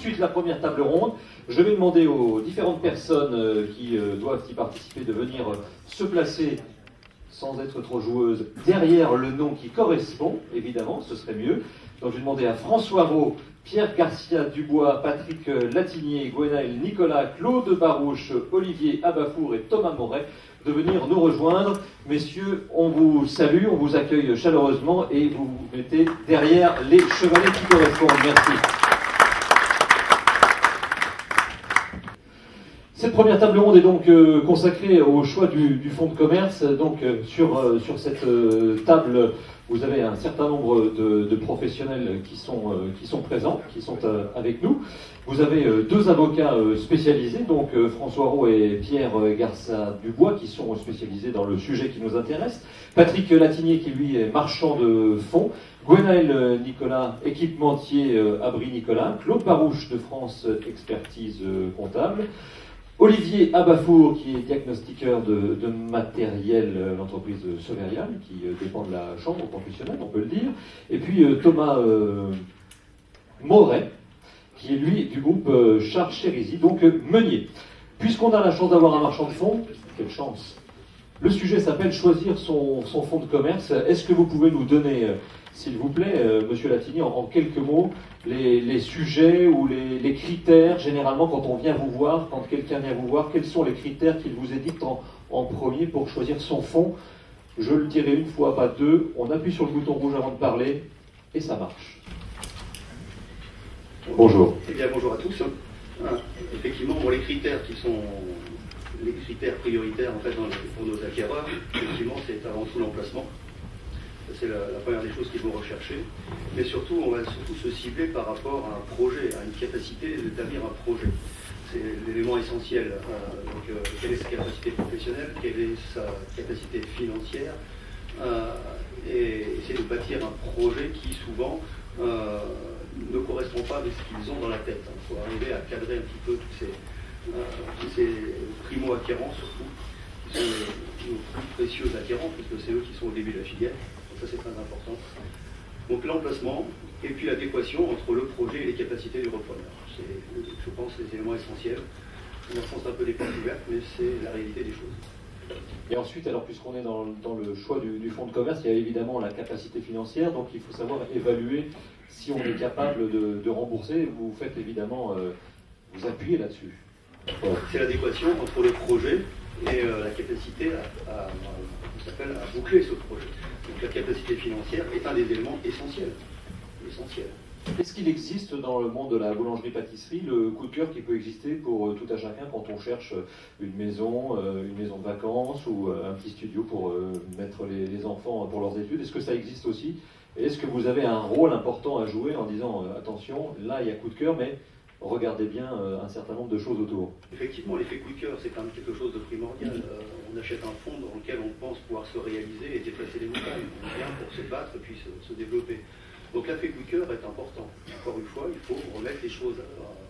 suite la première table ronde. Je vais demander aux différentes personnes qui doivent y participer de venir se placer, sans être trop joueuses, derrière le nom qui correspond, évidemment, ce serait mieux. Donc je vais demander à François Rau, Pierre Garcia Dubois, Patrick Latinier, Gwenaël Nicolas, Claude Barouche, Olivier Abafour et Thomas Moret de venir nous rejoindre. Messieurs, on vous salue, on vous accueille chaleureusement et vous vous mettez derrière les chevalets qui correspondent. Merci. Cette première table ronde est donc consacrée au choix du fonds de commerce. Donc sur cette table, vous avez un certain nombre de professionnels qui sont présents, qui sont avec nous. Vous avez deux avocats spécialisés, donc François Rau et Pierre Garcia Dubois, qui sont spécialisés dans le sujet qui nous intéresse. Patrick Latinier, qui lui est marchand de fonds. Gwenaël Nicolas, équipementier Abri Nicolas. Claude Barouche de France Expertise Comptable. Olivier Abafour, qui est diagnostiqueur de matériel, l'entreprise Soverial, qui dépend de la chambre professionnelle, on peut le dire. Et puis Thomas Moret, qui est lui du groupe Charles Chérisy, donc meunier. Puisqu'on a la chance d'avoir un marchand de fonds, quelle chance! Le sujet s'appelle choisir son fonds de commerce. Est-ce que vous pouvez nous donner, s'il vous plaît, Monsieur Latini, en quelques mots, les sujets ou les critères, généralement quand on vient vous voir, quand quelqu'un vient vous voir, quels sont les critères qu'il vous édicte en premier pour choisir son fonds? Je le dirai une fois, pas deux, on appuie sur le bouton rouge avant de parler, et ça marche. Bonjour. Eh bien, bonjour à tous. Effectivement, pour les critères qui sont les critères prioritaires en fait, pour nos acquéreurs, effectivement, c'est avant tout l'emplacement. C'est la première des choses qu'ils vont rechercher. Mais surtout, on va surtout se cibler par rapport à un projet, à une capacité d'établir un projet. C'est l'élément essentiel. Quelle est sa capacité professionnelle, quelle est sa capacité financière, et essayer de bâtir un projet qui souvent ne correspond pas avec ce qu'ils ont dans la tête. Il faut arriver à cadrer un petit peu tous ces primo-acquérants, surtout, qui sont nos plus précieux acquérants, puisque c'est eux qui sont au début de la filière. Ça, c'est très important. Donc l'emplacement et puis l'adéquation entre le projet et les capacités du repreneur. C'est, je pense, les éléments essentiels. On enfonce un peu les portes ouvertes, mais c'est la réalité des choses. Et ensuite, alors puisqu'on est dans le choix du fonds de commerce, il y a évidemment la capacité financière, donc il faut savoir évaluer si on est capable de rembourser. Vous faites évidemment, vous appuyez là-dessus. Voilà. C'est l'adéquation entre le projet et la capacité à boucler ce projet. Donc la capacité financière est un des éléments essentiels. Est-ce qu'il existe dans le monde de la boulangerie-pâtisserie le coup de cœur qui peut exister pour tout à chacun quand on cherche une maison de vacances ou un petit studio pour mettre les enfants pour leurs études? Est-ce que ça existe aussi? Et est-ce que vous avez un rôle important à jouer en disant attention, là il y a coup de cœur, mais regardez bien un certain nombre de choses autour? Effectivement, l'effet coup de cœur, c'est quand même quelque chose de primordial. On achète un fonds dans lequel on pense pouvoir se réaliser et déplacer les montagnes. On vient pour se battre et puis se développer. Donc l'effet coup de cœur est important. Encore une fois, il faut remettre les choses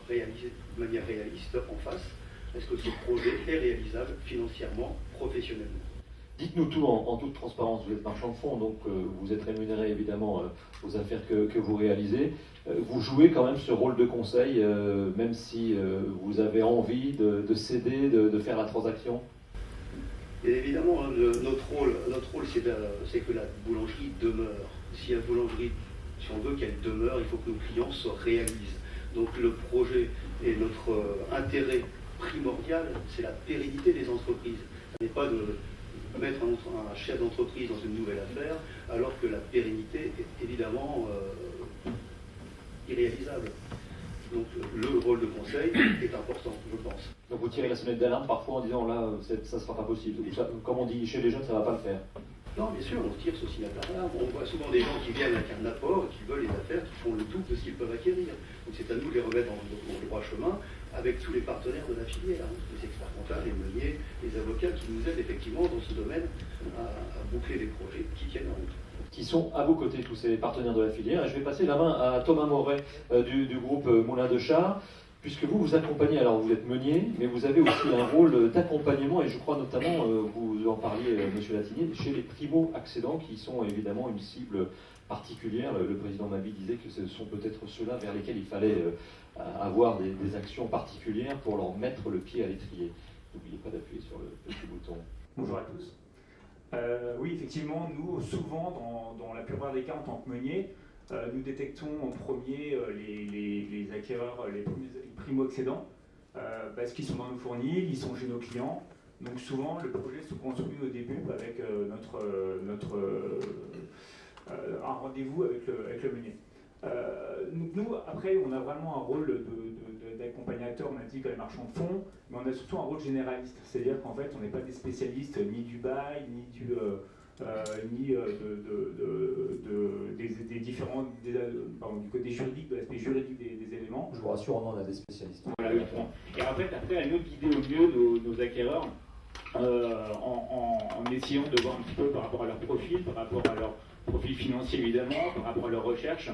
réalisées de manière réaliste en face. Est-ce que ce projet est réalisable financièrement, professionnellement? Dites-nous tout en toute transparence. Vous êtes marchand de fonds, donc vous êtes rémunéré évidemment aux affaires que vous réalisez. Vous jouez quand même ce rôle de conseil, même si vous avez envie de céder, de faire la transaction? Et évidemment, notre rôle c'est que la boulangerie demeure. Si la boulangerie, si on veut qu'elle demeure, il faut que nos clients se réalisent. Donc le projet et notre intérêt primordial, c'est la pérennité des entreprises. Ce n'est pas de mettre un chef d'entreprise dans une nouvelle affaire, alors que la pérennité est évidemment irréalisable. Donc le rôle de conseil est important, je pense. Donc vous tirez la sonnette d'alarme parfois en disant là, ça ne sera pas possible. Ou ça, comme on dit chez les jeunes, ça ne va pas le faire. Non, bien sûr, on tire ceci là. On voit souvent des gens qui viennent avec un apport, qui veulent les affaires, qui font le double de ce qu'ils peuvent acquérir. Donc c'est à nous de les remettre dans le droit chemin avec tous les partenaires de la filière, les experts comptables, les meuniers, les avocats qui nous aident effectivement dans ce domaine à boucler des projets qui tiennent en route. Qui sont à vos côtés, tous ces partenaires de la filière. Et je vais passer la main à Thomas Moret du groupe Moulin de Char, puisque vous accompagnez, alors vous êtes meunier, mais vous avez aussi un rôle d'accompagnement, et je crois notamment, vous en parliez, Monsieur Latinier, chez les primo-accédants, qui sont évidemment une cible particulière. Le président Mabi disait que ce sont peut-être ceux-là vers lesquels il fallait avoir des actions particulières pour leur mettre le pied à l'étrier. N'oubliez pas d'appuyer sur le petit bouton. Bonjour à tous. Oui, effectivement, nous, souvent, dans la plupart des cas, en tant que meunier, nous détectons en premier les acquéreurs, les primo-accédants, parce qu'ils sont dans nos fournils, ils sont chez nos clients. Donc souvent, le projet se construit au début avec un rendez-vous avec le meunier. Nous, après, on a vraiment un rôle d'accompagnateur, on a dit que les marchands de fonds, mais on a surtout un rôle généraliste. C'est-à-dire qu'en fait, on n'est pas des spécialistes ni du bail, ni du côté juridique, de l'aspect juridique des éléments. Je vous rassure, on en a des spécialistes. Voilà, et en fait, après, à nous de guider au mieux nos acquéreurs en essayant de voir un petit peu par rapport à leur profil, par rapport à leur profil financier évidemment, par rapport à leur recherche,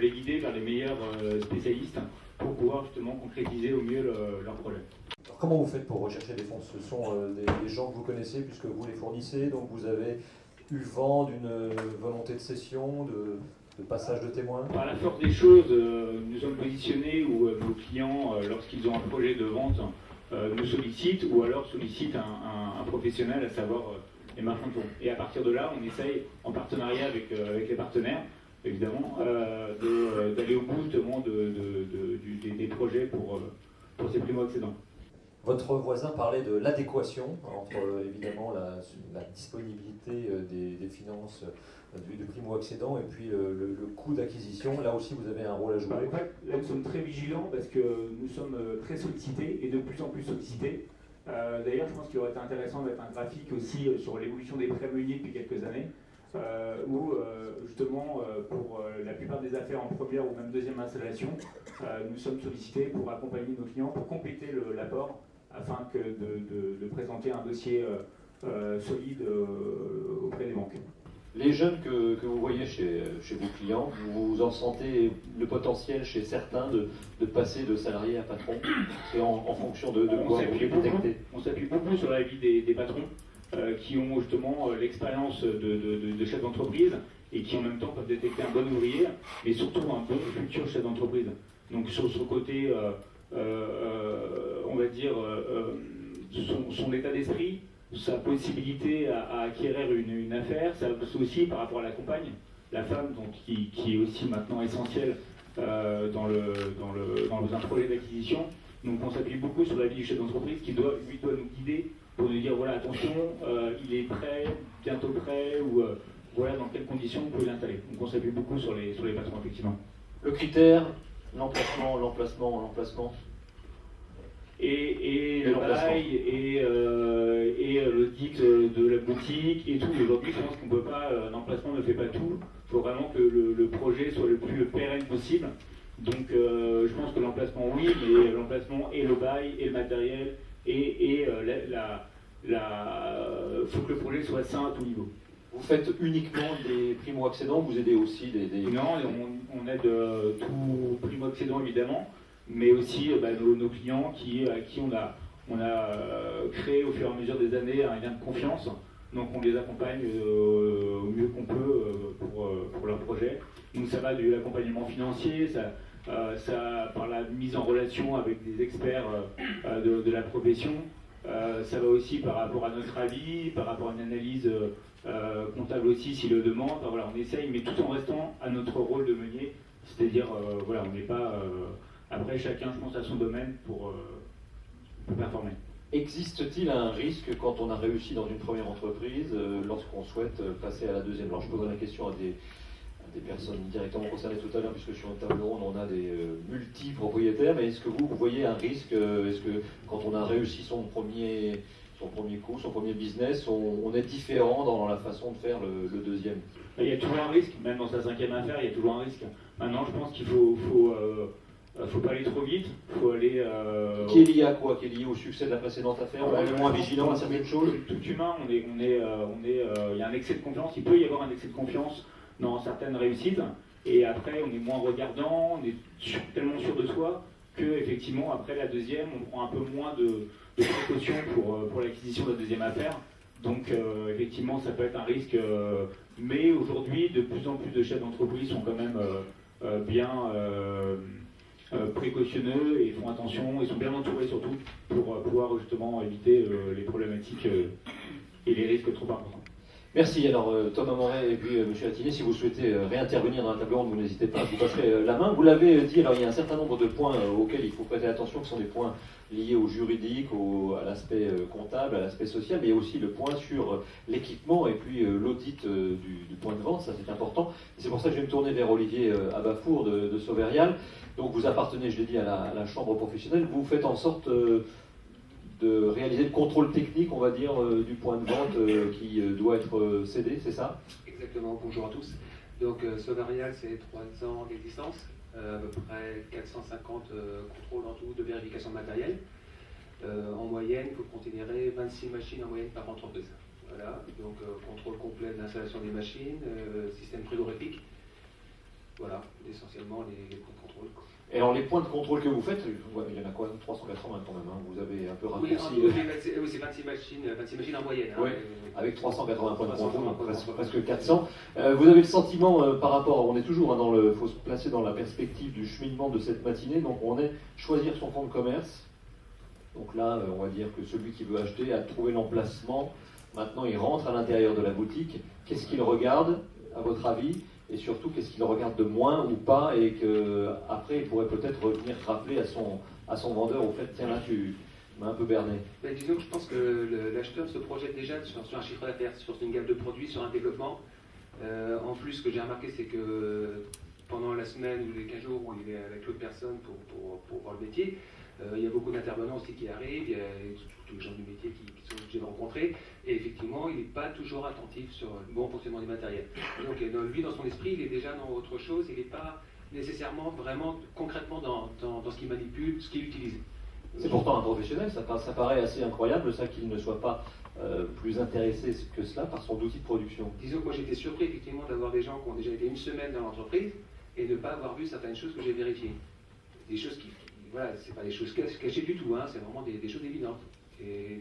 les guider vers les meilleurs spécialistes pour pouvoir justement concrétiser au mieux leur projet. Alors, comment vous faites pour rechercher des fonds? Ce sont des gens que vous connaissez puisque vous les fournissez, donc vous avez eu vent d'une volonté de cession, de passage de témoins? Par la force des choses, nous sommes positionnés où nos clients, lorsqu'ils ont un projet de vente, nous sollicitent ou alors sollicitent un professionnel, à savoir les marchands de fonds. Et à partir de là, on essaye, en partenariat avec les partenaires, évidemment, d'aller au bout justement des projets pour ces primo-accédants. Votre voisin parlait de l'adéquation entre évidemment la disponibilité des finances du primo-accédant et puis le coût d'acquisition. Là aussi, vous avez un rôle à jouer. Là, nous sommes très vigilants parce que nous sommes très sollicités et de plus en plus sollicités. D'ailleurs, je pense qu'il aurait été intéressant d'être un graphique aussi sur l'évolution des prêts meuniers depuis quelques années, où justement, pour la plupart des affaires en première ou même deuxième installation, nous sommes sollicités pour accompagner nos clients, pour compléter l'apport, afin de présenter un dossier solide auprès des banques. Les jeunes que vous voyez chez vos clients, vous en sentez le potentiel chez certains de passer de salarié à patron? C'est en fonction de quoi vous les détectez? On s'appuie beaucoup sur l'avis des patrons qui ont justement l'expérience de chef d'entreprise et qui en même temps peuvent détecter un bon ouvrier, mais surtout un bon futur chef d'entreprise. Donc sur ce côté, on va dire, son état d'esprit, sa possibilité à acquérir une affaire, ça aussi par rapport à la compagne, la femme, donc, qui est aussi maintenant essentielle dans un projet d'acquisition. Donc on s'appuie beaucoup sur l'avis du chef d'entreprise qui doit nous guider pour nous dire voilà, attention, il est prêt, bientôt prêt, ou voilà dans quelles conditions vous pouvez l'installer. Donc on s'appuie beaucoup sur les patrons, effectivement. Le critère, l'emplacement. Et le bail, et le dix de la boutique, et tout. Aujourd'hui, je pense qu'on peut pas, un emplacement ne fait pas tout. Il faut vraiment que le projet soit le plus pérenne possible. Donc, je pense que l'emplacement, oui, mais l'emplacement et le bail, et le matériel, et faut que le projet soit sain à tout niveau. Vous faites uniquement des primo-accédants, vous aidez aussi des... Non, on aide tout primo-accédant évidemment, mais aussi nos clients à qui on a créé au fur et à mesure des années un lien de confiance. Donc on les accompagne au mieux qu'on peut pour leur projet. Donc ça va de l'accompagnement financier, ça par la mise en relation avec des experts de la profession. Ça va aussi par rapport à notre avis, par rapport à une analyse comptable aussi s'il le demande. Enfin, voilà, on essaye, mais tout en restant à notre rôle de meunier, c'est-à-dire voilà, on n'est pas après chacun, je pense, à son domaine pour performer. Existe-t-il un risque quand on a réussi dans une première entreprise lorsqu'on souhaite passer à la deuxième? Alors je poserai la question à des personnes directement concernées tout à l'heure, puisque sur une table ronde on a des multi-propriétaires, mais est-ce que vous voyez un risque? Est-ce que quand on a réussi son premier coup, son premier business, on est différent dans la façon de faire le deuxième? Il y a toujours un risque, même dans sa cinquième affaire, il y a toujours un risque. Maintenant, je pense qu'il faut pas aller trop vite, faut aller... Qui est lié à quoi? Qui est lié au succès de la précédente affaire? On est moins vigilant à certaines choses? Tout humain, il y a un excès de confiance, il peut y avoir un excès de confiance dans certaines réussites, et après on est moins regardant, on est tellement sûr de soi, que effectivement après la deuxième, on prend un peu moins de précautions pour l'acquisition de la deuxième affaire. Donc effectivement ça peut être un risque, mais aujourd'hui de plus en plus de chefs d'entreprise sont quand même bien précautionneux et font attention et sont bien entourés surtout pour pouvoir justement éviter les problématiques et les risques trop importants. Merci. Alors Thomas Moret et puis Monsieur Attiné, si vous souhaitez réintervenir dans la table ronde, vous n'hésitez pas, je vous passerai la main. Vous l'avez dit, alors il y a un certain nombre de points auxquels il faut prêter attention, qui sont des points liés au juridique, à l'aspect comptable, à l'aspect social, mais il y a aussi le point sur l'équipement et puis l'audit du point de vente, ça c'est important. C'est pour ça que je vais me tourner vers Olivier Abafour de Sauverrial. Donc vous appartenez, je l'ai dit, à la chambre professionnelle, vous faites en sorte de réaliser le contrôle technique, on va dire, du point de vente qui doit être cédé, c'est ça? Exactement, bonjour à tous. Donc Sauverrial, c'est 3 ans d'existence, à peu près 450 contrôles en tout de vérification de matériel. En moyenne, il faut considérer 26 machines en moyenne par entreprise. Voilà, donc contrôle complet de l'installation des machines, système frigorifique. Voilà, essentiellement les points de contrôle. Et alors les points de contrôle que vous faites, il y en a quoi? 380 quand même, hein, vous avez un peu raccourci. Oui, c'est 26 machines en moyenne. Oui, hein, avec 380 points de contrôle, donc presque 400. Vous avez le sentiment par rapport, on est toujours il faut se placer dans la perspective du cheminement de cette matinée, donc on est choisir son fonds de commerce. Donc là, on va dire que celui qui veut acheter a trouvé l'emplacement, maintenant il rentre à l'intérieur de la boutique, qu'est-ce qu'il regarde, à votre avis? Et surtout, qu'est-ce qu'il regarde de moins ou pas, et qu'après, il pourrait peut-être revenir rappeler à son vendeur, au fait, tiens là, tu m'as un peu berné. Ben, disons que je pense que l'acheteur se projette déjà sur un chiffre d'affaires, sur une gamme de produits, sur un développement. En plus, ce que j'ai remarqué, c'est que pendant la semaine ou les 15 jours où il est avec l'autre personne pour voir le métier, il y a beaucoup d'intervenants aussi qui arrivent, il y a tous les gens du métier qui sont obligés de rencontrer, et effectivement, il n'est pas toujours attentif sur le bon fonctionnement du matériel. Donc lui, dans son esprit, il est déjà dans autre chose, il n'est pas nécessairement vraiment concrètement dans ce qu'il manipule, ce qu'il utilise. C'est pourtant un professionnel, ça paraît assez incroyable, ça, qu'il ne soit pas plus intéressé que cela par son outil de production. Disons que moi j'étais surpris effectivement d'avoir des gens qui ont déjà été une semaine dans l'entreprise et de ne pas avoir vu certaines choses que j'ai vérifiées. Des choses qui voilà, c'est pas des choses cachées du tout, hein, c'est vraiment des choses évidentes. Et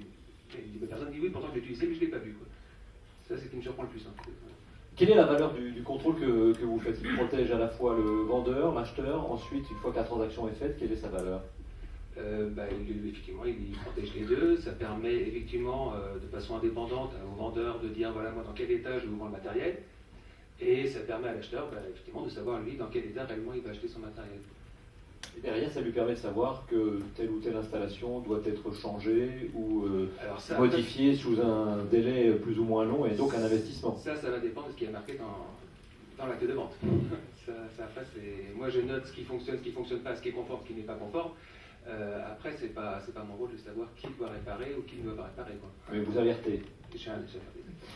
la personne dit oui, pourtant je l'ai utilisé, mais je ne l'ai pas vu. Quoi. Ça, c'est ce qui me surprend le plus. Hein. Quelle est la valeur du contrôle que vous faites? Il protège à la fois le vendeur, l'acheteur, ensuite, une fois que la transaction est faite, quelle est sa valeur? Effectivement, il protège les deux. Ça permet effectivement, de façon indépendante, au vendeur de dire voilà, moi, dans quel état je vous vends le matériel. Et ça permet à l'acheteur, effectivement, de savoir lui dans quel état réellement il va acheter son matériel. Et derrière, ça lui permet de savoir que telle ou telle installation doit être changée ou modifiée sous un délai plus ou moins long et donc un investissement. Ça va dépendre de ce qui est marqué dans l'acte de vente. Moi, je note ce qui fonctionne pas, ce qui est conforme, ce qui n'est pas conforme. Après, c'est pas mon rôle de savoir qui doit réparer ou qui ne doit pas réparer. Quoi. Mais vous alertez.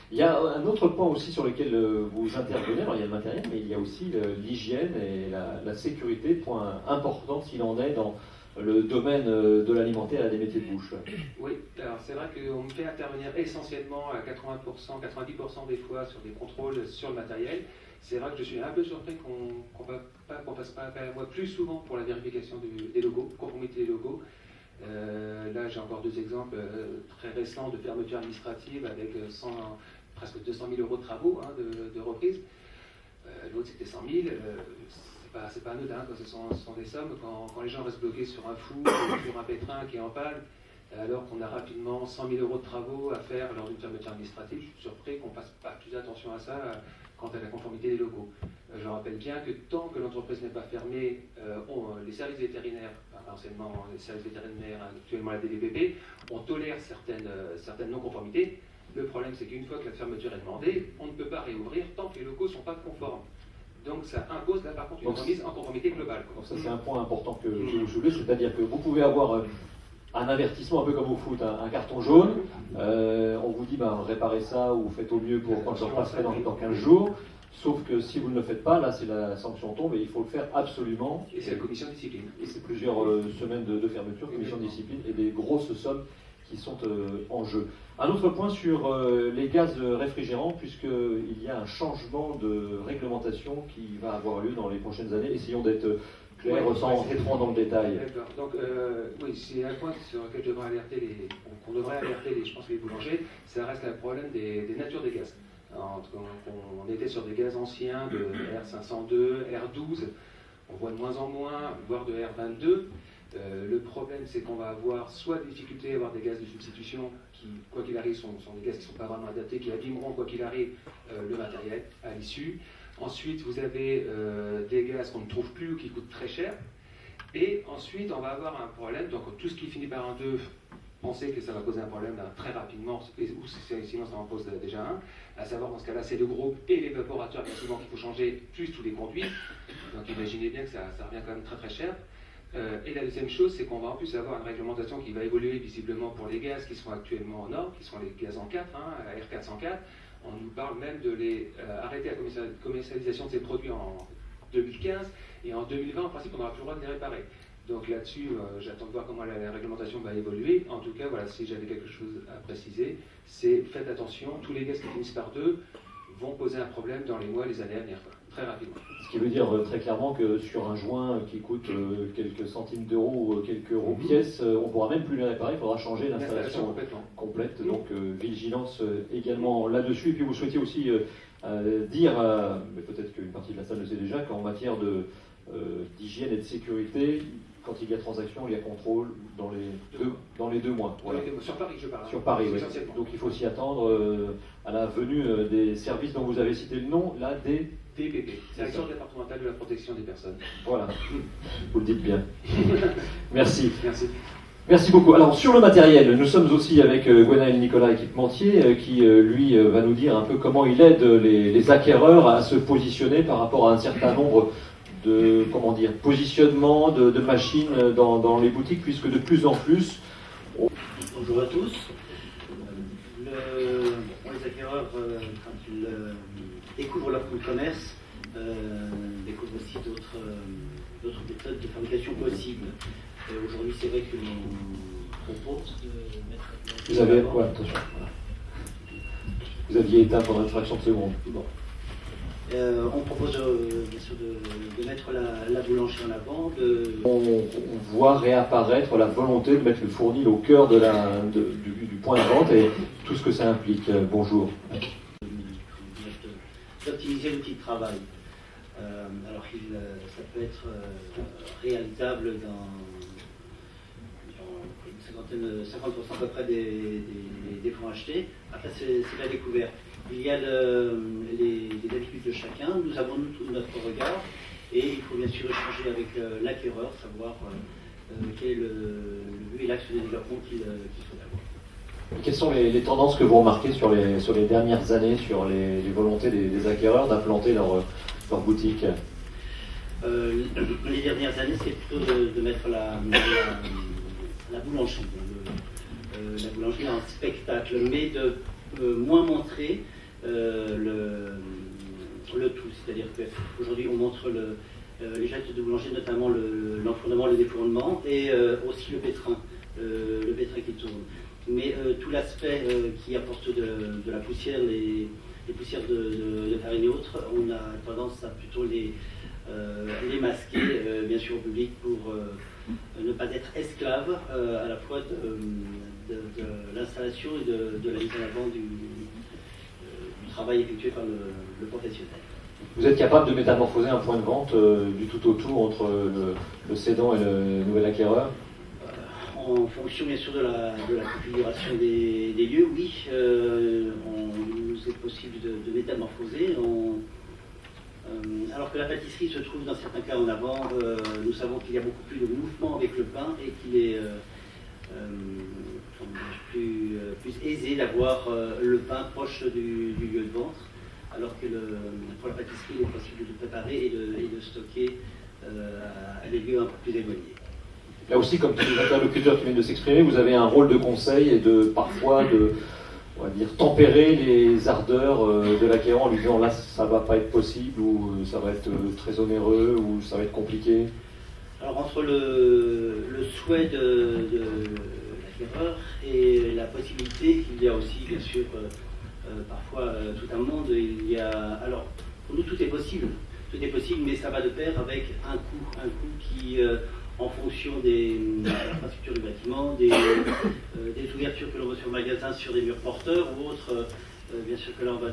Il y a un autre point aussi sur lequel vous intervenez, alors il y a le matériel, mais il y a aussi l'hygiène et la sécurité, point important s'il en est dans le domaine de l'alimentaire et des métiers de bouche. Oui, alors c'est vrai qu'on me fait intervenir essentiellement à 80%, 90% des fois sur des contrôles sur le matériel. C'est vrai que je suis un peu surpris qu'on fasse pas appel à moi plus souvent pour la vérification des logos, conformité des logos. Là, j'ai encore 2 exemples très récents de fermeture administrative avec presque 200 000 euros de travaux de reprise. L'autre, c'était 100 000. C'est pas anodin, ce sont des sommes. Quand les gens restent bloqués sur un four ou sur un pétrin qui est en panne, alors qu'on a rapidement 100 000 euros de travaux à faire lors d'une fermeture administrative, je suis surpris qu'on ne fasse pas plus attention à ça quant à la conformité des logos. Je rappelle bien que tant que l'entreprise n'est pas fermée, les services vétérinaires, anciennement les services vétérinaires, actuellement la DDPP, on tolère certaines non-conformités. Le problème, c'est qu'une fois que la fermeture est demandée, on ne peut pas réouvrir tant que les locaux ne sont pas conformes. Donc ça impose là par contre une remise en conformité globale. Donc ça c'est un point important que vous soulevez, c'est-à-dire que vous pouvez avoir un avertissement un peu comme au foot, un carton jaune, on vous dit réparez ça ou faites au mieux pour quand je repasserai dans 15 jours, sauf que si vous ne le faites pas, là c'est la sanction tombe et il faut le faire absolument. Et c'est la commission de discipline. Et c'est plusieurs semaines de fermeture, commission de discipline et des grosses sommes qui sont en jeu. Un autre point sur les gaz réfrigérants, puisqu'il y a un changement de réglementation qui va avoir lieu dans les prochaines années. Essayons d'être clairs sans rentrer trop dans le détail. D'accord. Donc, oui, c'est un point sur lequel qu'on devrait alerter je pense, les boulangers. Ça reste le problème des natures des gaz. On était sur des gaz anciens de R502, R12. On voit de moins en moins, voire de R22. Le problème, c'est qu'on va avoir soit des difficultés à avoir des gaz de substitution qui, quoi qu'il arrive, sont des gaz qui ne sont pas vraiment adaptés, qui abîmeront, quoi qu'il arrive, le matériel à l'issue. Ensuite, vous avez des gaz qu'on ne trouve plus ou qui coûtent très cher. Et ensuite, on va avoir un problème, donc tout ce qui finit par un 2, pensez que ça va poser un problème là, très rapidement, ou sinon ça en pose déjà un, à savoir dans ce cas-là, c'est le groupe et l'évaporateur bien souvent qu'il faut changer, plus tous les conduits. Donc imaginez bien que ça revient quand même très très cher. Et la deuxième chose, c'est qu'on va en plus avoir une réglementation qui va évoluer visiblement pour les gaz qui sont actuellement en normes, qui sont les gaz en 4, la R404. On nous parle même de les arrêter la commercialisation de ces produits en 2015, et en 2020, en principe, on n'aura plus le droit de les réparer. Donc là-dessus, j'attends de voir comment la réglementation va évoluer. En tout cas, voilà, si j'avais quelque chose à préciser, c'est faites attention, tous les gaz qui finissent par 2 vont poser un problème dans les mois, les années à venir, quoi, très rapidement. Ce qui veut dire très clairement que sur un joint qui coûte quelques centimes d'euros ou quelques euros pièce, on ne pourra même plus les réparer, il faudra changer l'installation complète. Donc vigilance également là-dessus. Et puis vous souhaitiez aussi dire, mais peut-être qu'une partie de la salle le sait déjà, qu'en matière d'hygiène et de sécurité, quand il y a transaction, il y a contrôle dans les 2 mois. Voilà. Sur Paris, je parle. Sur Paris, oui. Donc il faut s'y attendre à la venue des services dont vous avez cité le nom, la DPP, Direction départementale de la protection des personnes. Voilà, vous le dites bien. Merci. Merci. Merci beaucoup. Alors sur le matériel, nous sommes aussi avec Gwenaël Nicolas, équipementier, qui lui va nous dire un peu comment il aide les acquéreurs à se positionner par rapport à un certain nombre de positionnement de machines dans les boutiques, puisque de plus en plus... Bonjour à tous. Les acquéreurs, quand ils découvrent leur fonds de commerce, découvrent aussi d'autres méthodes de fabrication possibles. Aujourd'hui, c'est vrai que l'on propose de mettre... Vous avez... Ouais, attention. Voilà. Vous aviez éteint pendant une fraction de seconde. Bon. On propose bien sûr de mettre la boulangerie en avant. On voit réapparaître la volonté de mettre le fournil au cœur du point de vente et tout ce que ça implique. Bonjour. D'optimiser l'outil de travail. Alors ça peut être réalisable dans une 50% à peu près des fonds achetés. Après, c'est la découverte. Il y a les habitudes de chacun, nous avons notre regard, et il faut bien sûr échanger avec l'acquéreur, savoir quel est le but et l'axe de développement qu'il faut avoir. Quelles sont les tendances que vous remarquez sur les dernières années, sur les volontés des acquéreurs d'implanter leur boutique? Les dernières années, c'est plutôt de mettre la boulangerie. La boulangerie en spectacle, mais de moins montrer le tout. C'est-à-dire qu'aujourd'hui, on montre les gestes de boulanger, notamment l'enfournement, le défournement, et aussi le pétrin qui tourne. Mais tout l'aspect qui apporte de la poussière, les poussières de farine et autres, on a tendance à plutôt les masquer, bien sûr, au public, pour ne pas être esclave à la fois de l'installation et de la mise en avant du travail effectué par le professionnel. Vous êtes capable de métamorphoser un point de vente du tout au tout entre le cédant et le nouvel acquéreur? En fonction bien sûr de la configuration des lieux, oui, il nous est possible de métamorphoser. Alors que la pâtisserie se trouve dans certains cas en avant, nous savons qu'il y a beaucoup plus de mouvement avec le pain et qu'il est plus aisé d'avoir le pain proche du lieu de vente, alors que pour la pâtisserie, il est possible de préparer et de stocker à des lieux un peu plus éloignés. Là aussi, comme tous les interlocuteurs qui viennent de s'exprimer, vous avez un rôle de conseil et parfois on va dire, tempérer les ardeurs de l'acquéreur en lui disant là ça va pas être possible, ou ça va être très onéreux, ou ça va être compliqué. Alors entre le souhait de l'acquéreur et la possibilité, il y a aussi bien sûr parfois tout un monde. Alors pour nous tout est possible, mais ça va de pair avec un coût qui en fonction des infrastructures du bâtiment, des ouvertures que l'on voit sur magasin, sur des murs porteurs ou autres, bien sûr que là on va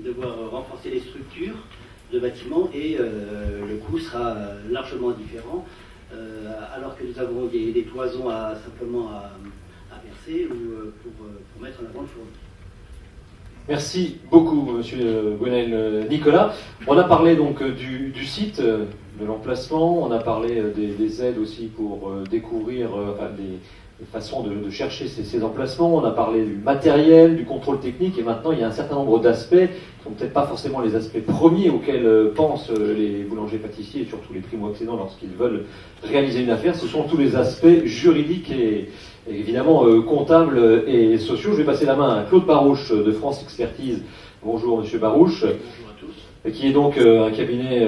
devoir renforcer les structures de bâtiment et le coût sera largement différent, alors que nous avons des toisons simplement à percer ou pour mettre en avant le fourneau. Merci beaucoup, Monsieur Gwenaël Nicolas. On a parlé donc du site, de l'emplacement, on a parlé des aides aussi pour découvrir des façons de chercher ces emplacements, on a parlé du matériel, du contrôle technique, et maintenant il y a un certain nombre d'aspects qui ne sont peut-être pas forcément les aspects premiers auxquels pensent les boulangers-pâtissiers, et surtout les primo-accédants lorsqu'ils veulent réaliser une affaire. Ce sont tous les aspects juridiques et évidemment comptables et sociaux. Je vais passer la main à Claude Barouche de France Expertise. Bonjour Monsieur Barouche. Bonjour à tous. Qui est donc un cabinet,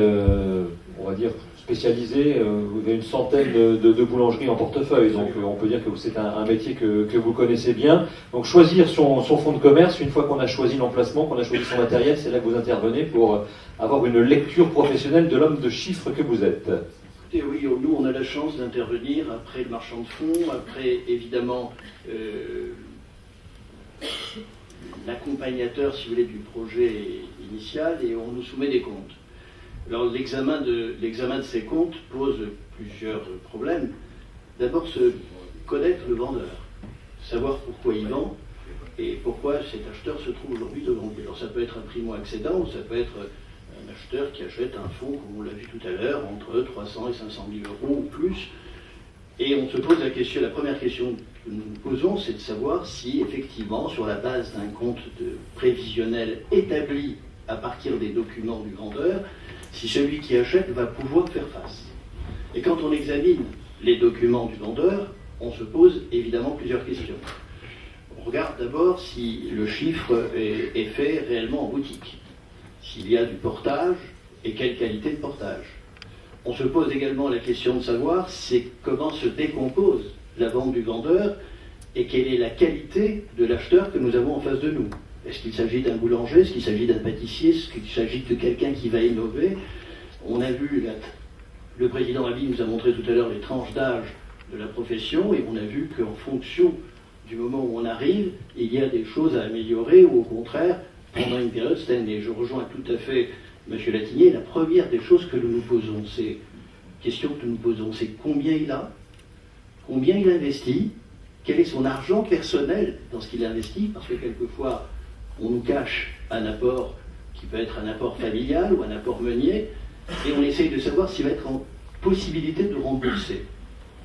on va dire, spécialisé. Vous avez une centaine de boulangeries en portefeuille, donc on peut dire que c'est un métier que vous connaissez bien. Donc choisir son fonds de commerce, une fois qu'on a choisi l'emplacement, qu'on a choisi son matériel, c'est là que vous intervenez pour avoir une lecture professionnelle de l'homme de chiffres que vous êtes. Écoutez, oui, nous on a la chance d'intervenir après le marchand de fonds, après évidemment l'accompagnateur, si vous voulez, du projet initial, et on nous soumet des comptes. Alors l'examen de ces comptes pose plusieurs problèmes. D'abord, connaître le vendeur, savoir pourquoi il vend et pourquoi cet acheteur se trouve aujourd'hui devant lui. Alors ça peut être un primo-accédant ou ça peut être un acheteur qui achète un fonds, comme on l'a vu tout à l'heure, entre 300 et 500 000 euros ou plus. Et on se pose la première question que nous nous posons, c'est de savoir si effectivement, sur la base d'un compte prévisionnel établi à partir des documents du vendeur, si celui qui achète va pouvoir faire face. Et quand on examine les documents du vendeur, on se pose évidemment plusieurs questions. On regarde d'abord si le chiffre est fait réellement en boutique, s'il y a du portage et quelle qualité de portage. On se pose également la question de savoir comment se décompose la vente du vendeur et quelle est la qualité de l'acheteur que nous avons en face de nous. Est-ce qu'il s'agit d'un boulanger? Est-ce qu'il s'agit d'un pâtissier? Est-ce qu'il s'agit de quelqu'un qui va innover? On a vu, le président Abi nous a montré tout à l'heure les tranches d'âge de la profession, et on a vu qu'en fonction du moment où on arrive, il y a des choses à améliorer, ou au contraire, pendant une période stagnée. Je rejoins tout à fait M. Latinier. La première des choses que nous nous posons, c'est combien il a, combien il investit, quel est son argent personnel dans ce qu'il investit, parce que quelquefois, on nous cache un apport qui peut être un apport familial ou un apport meunier, et on essaye de savoir s'il va être en possibilité de rembourser.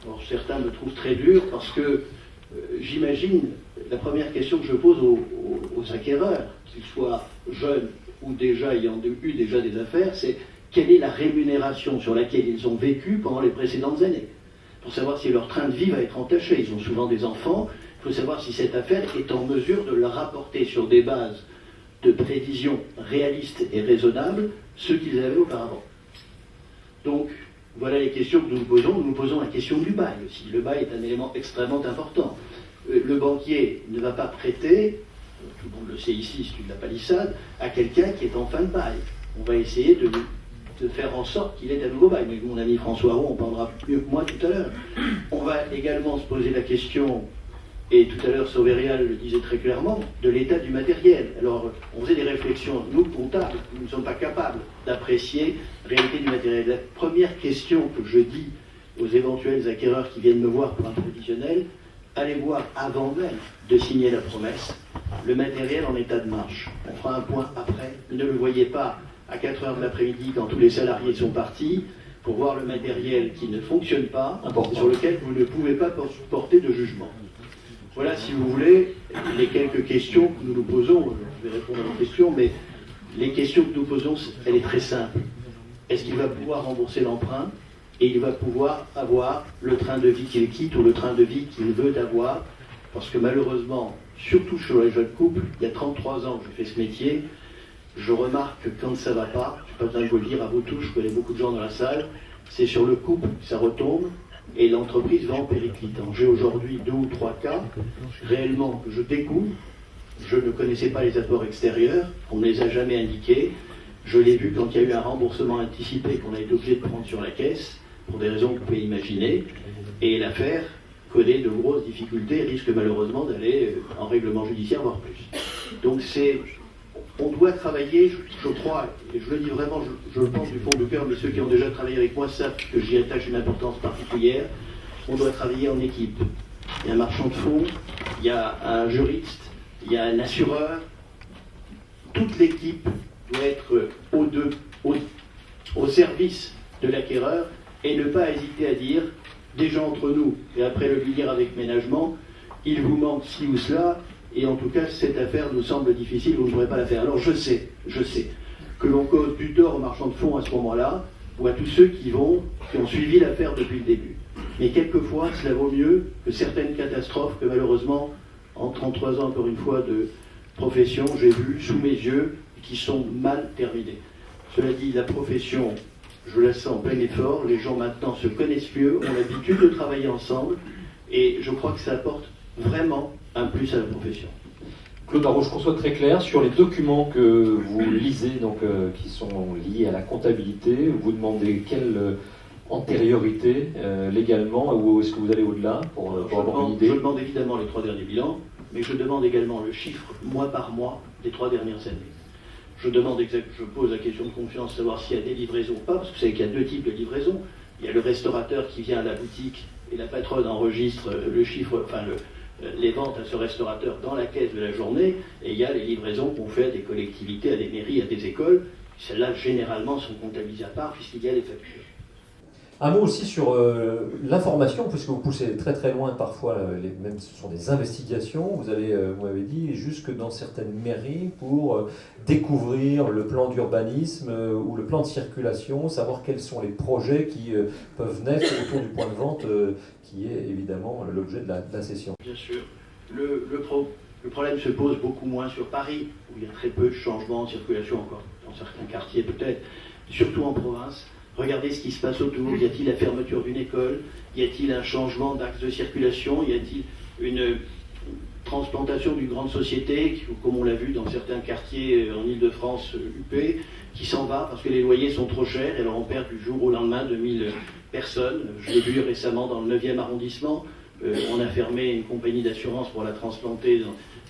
Alors, certains me trouvent très dur parce que j'imagine, la première question que je pose aux acquéreurs, qu'ils soient jeunes ou ayant eu déjà des affaires, c'est quelle est la rémunération sur laquelle ils ont vécu pendant les précédentes années, pour savoir si leur train de vie va être entaché. Ils ont souvent des enfants, il faut savoir si cette affaire est en mesure de leur apporter sur des bases de prévision réalistes et raisonnables ce qu'ils avaient auparavant. Donc, voilà les questions que nous nous posons. Nous nous posons la question du bail aussi. Le bail est un élément extrêmement important. Le banquier ne va pas prêter, tout le monde le sait ici, c'est une la palissade, à quelqu'un qui est en fin de bail. On va essayer de faire en sorte qu'il ait un nouveau bail. Mais mon ami François Aron en parlera mieux que moi tout à l'heure. On va également se poser la question, et tout à l'heure Sauverial le disait très clairement, de l'état du matériel. Alors, on faisait des réflexions, nous, comptables, nous ne sommes pas capables d'apprécier la réalité du matériel. La première question que je dis aux éventuels acquéreurs qui viennent me voir pour un prévisionnel, allez voir avant même de signer la promesse, le matériel en état de marche. On fera un point après. Ne le voyez pas à 4 heures de l'après-midi quand tous les salariés sont partis pour voir le matériel qui ne fonctionne pas, sur lequel vous ne pouvez pas porter de jugement. Voilà, si vous voulez, les quelques questions que nous nous posons. Je vais répondre à vos questions, mais les questions que nous posons, elle est très simple. Est-ce qu'il va pouvoir rembourser l'emprunt et il va pouvoir avoir le train de vie qu'il quitte ou le train de vie qu'il veut avoir? Parce que malheureusement, surtout chez les jeunes couples, il y a 33 ans que je fais ce métier, je remarque que quand ça ne va pas, je n'ai pas besoin de vous le dire à vous tous, je connais beaucoup de gens dans la salle, c'est sur le couple que ça retombe, et l'entreprise va en périclitant. J'ai aujourd'hui 2 ou 3 cas réellement que je découvre. Je ne connaissais pas les apports extérieurs, on ne les a jamais indiqués. Je l'ai vu quand il y a eu un remboursement anticipé qu'on a été obligé de prendre sur la caisse, pour des raisons que vous pouvez imaginer, et l'affaire connaît de grosses difficultés et risque malheureusement d'aller en règlement judiciaire, voire plus. Donc c'est on doit travailler, je crois, et je le dis vraiment, je le pense du fond du cœur, mais ceux qui ont déjà travaillé avec moi savent que j'y attache une importance particulière, on doit travailler en équipe. Il y a un marchand de fonds, il y a un juriste, il y a un assureur. Toute l'équipe doit être au service de l'acquéreur et ne pas hésiter à dire, déjà entre nous, et après le lui dire avec ménagement, il vous manque ci ou cela, et en tout cas, cette affaire nous semble difficile, vous ne pourrez pas la faire. Alors je sais que l'on cause du tort aux marchands de fonds à ce moment-là, ou à tous ceux qui ont suivi l'affaire depuis le début. Mais quelquefois, cela vaut mieux que certaines catastrophes que malheureusement, en 33 ans, encore une fois, de profession, j'ai vu sous mes yeux, qui sont mal terminées. Cela dit, la profession, je la sens en plein effort, les gens maintenant se connaissent mieux, ont l'habitude de travailler ensemble, et je crois que ça apporte vraiment un plus à la profession. Claude Barroche, qu'on soit très clair sur les documents que vous lisez, donc, qui sont liés à la comptabilité, vous demandez quelle antériorité légalement, ou est-ce que vous allez au-delà pour avoir une idée? Je demande évidemment les 3 derniers bilans, mais je demande également le chiffre mois par mois des 3 dernières années. Je pose la question de confiance, savoir s'il y a des livraisons ou pas, parce que vous savez qu'il y a 2 types de livraisons. Il y a le restaurateur qui vient à la boutique et la patronne enregistre le chiffre, les ventes à ce restaurateur dans la caisse de la journée, et il y a les livraisons qu'on fait à des collectivités, à des mairies, à des écoles. Celles-là, généralement, sont comptabilisées à part, puisqu'il y a les factures. Un mot aussi sur l'information, puisque vous poussez très très loin parfois, même ce sont des investigations, vous m'avez dit, jusque dans certaines mairies pour découvrir le plan d'urbanisme ou le plan de circulation, savoir quels sont les projets qui peuvent naître autour du point de vente qui est évidemment l'objet de la cession. Bien sûr. Le problème se pose beaucoup moins sur Paris, où il y a très peu de changements de circulation encore, dans certains quartiers peut-être, surtout en province. Regardez ce qui se passe autour. Y a-t-il la fermeture d'une école? Y a-t-il un changement d'axe de circulation? Y a-t-il une transplantation d'une grande société, comme on l'a vu dans certains quartiers en Ile-de-France, UP, qui s'en va parce que les loyers sont trop chers et alors on perd du jour au lendemain 2000 personnes. Je l'ai vu récemment dans le 9e arrondissement. On a fermé une compagnie d'assurance pour la transplanter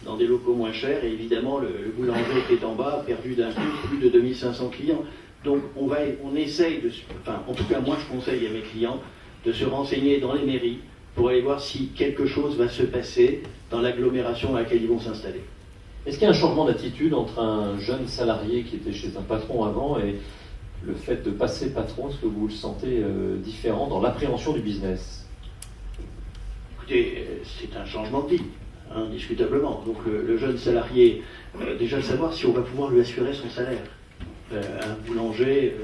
dans des locaux moins chers et évidemment le boulanger qui est en bas a perdu d'un coup plus de 2500 clients. Donc on essaye en tout cas moi je conseille à mes clients de se renseigner dans les mairies pour aller voir si quelque chose va se passer dans l'agglomération à laquelle ils vont s'installer. Est-ce qu'il y a un changement d'attitude entre un jeune salarié qui était chez un patron avant et le fait de passer patron? Est-ce que vous le sentez différent dans l'appréhension du business? Écoutez, c'est un changement de vie, indiscutablement. Donc le jeune salarié, déjà savoir si on va pouvoir lui assurer son salaire. Un boulanger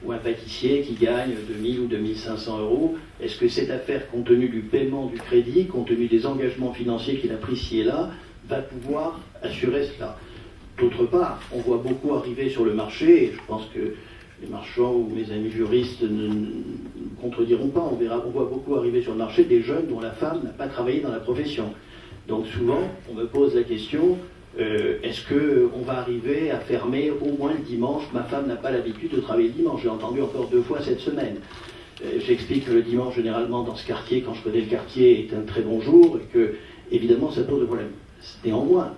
ou un pâtissier qui gagne 2000 ou 2500 euros, est-ce que cette affaire, compte tenu du paiement du crédit, compte tenu des engagements financiers qu'il a pris ci et là, va pouvoir assurer cela? D'autre part, on voit beaucoup arriver sur le marché, et je pense que les marchands ou mes amis juristes ne contrediront pas, on voit beaucoup arriver sur le marché des jeunes dont la femme n'a pas travaillé dans la profession. Donc souvent, on me pose la question, est-ce qu'on va arriver à fermer au moins le dimanche? Ma femme n'a pas l'habitude de travailler le dimanche, j'ai entendu encore 2 fois cette semaine. J'explique que le dimanche, généralement, dans ce quartier, quand je connais le quartier, est un très bon jour, et que, évidemment, ça pose de problème. Néanmoins,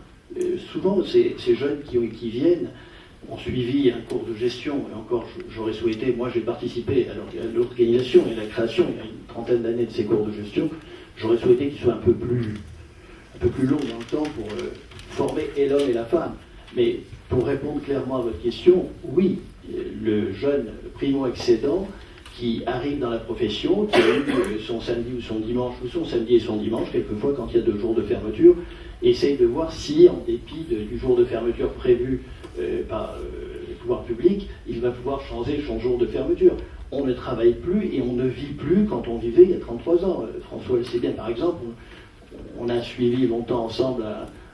souvent, ces jeunes qui viennent ont suivi un cours de gestion, et encore, j'aurais souhaité, moi j'ai participé à l'organisation et à la création, il y a une 30aine d'années de ces cours de gestion, j'aurais souhaité qu'ils soient un peu plus long dans le temps pour former et l'homme et la femme. Mais pour répondre clairement à votre question, oui, le jeune primo-accédant qui arrive dans la profession, qui a eu son samedi ou son dimanche, ou son samedi et son dimanche, quelquefois quand il y a 2 jours de fermeture, essaye de voir si, en dépit du jour de fermeture prévu par les pouvoirs publics, il va pouvoir changer son jour de fermeture. On ne travaille plus et on ne vit plus quand on vivait il y a 33 ans. François le sait bien, par exemple, on a suivi longtemps ensemble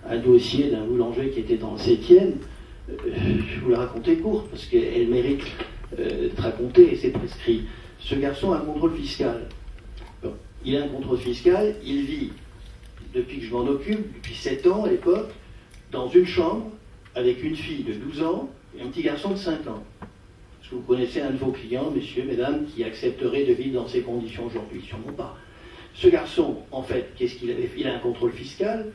un dossier d'un boulanger qui était dans le 7e. Je vous la raconter courte, parce qu'elle mérite d'être racontée et c'est prescrit. Ce garçon a un contrôle fiscal. Bon, il a un contrôle fiscal, il vit, depuis que je m'en occupe, depuis 7 ans à l'époque, dans une chambre avec une fille de 12 ans et un petit garçon de 5 ans. Est-ce que vous connaissez un de vos clients, messieurs, mesdames, qui accepterait de vivre dans ces conditions aujourd'hui? Sûrement pas. Ce garçon, en fait, qu'est-ce qu'il avait? Il a un contrôle fiscal.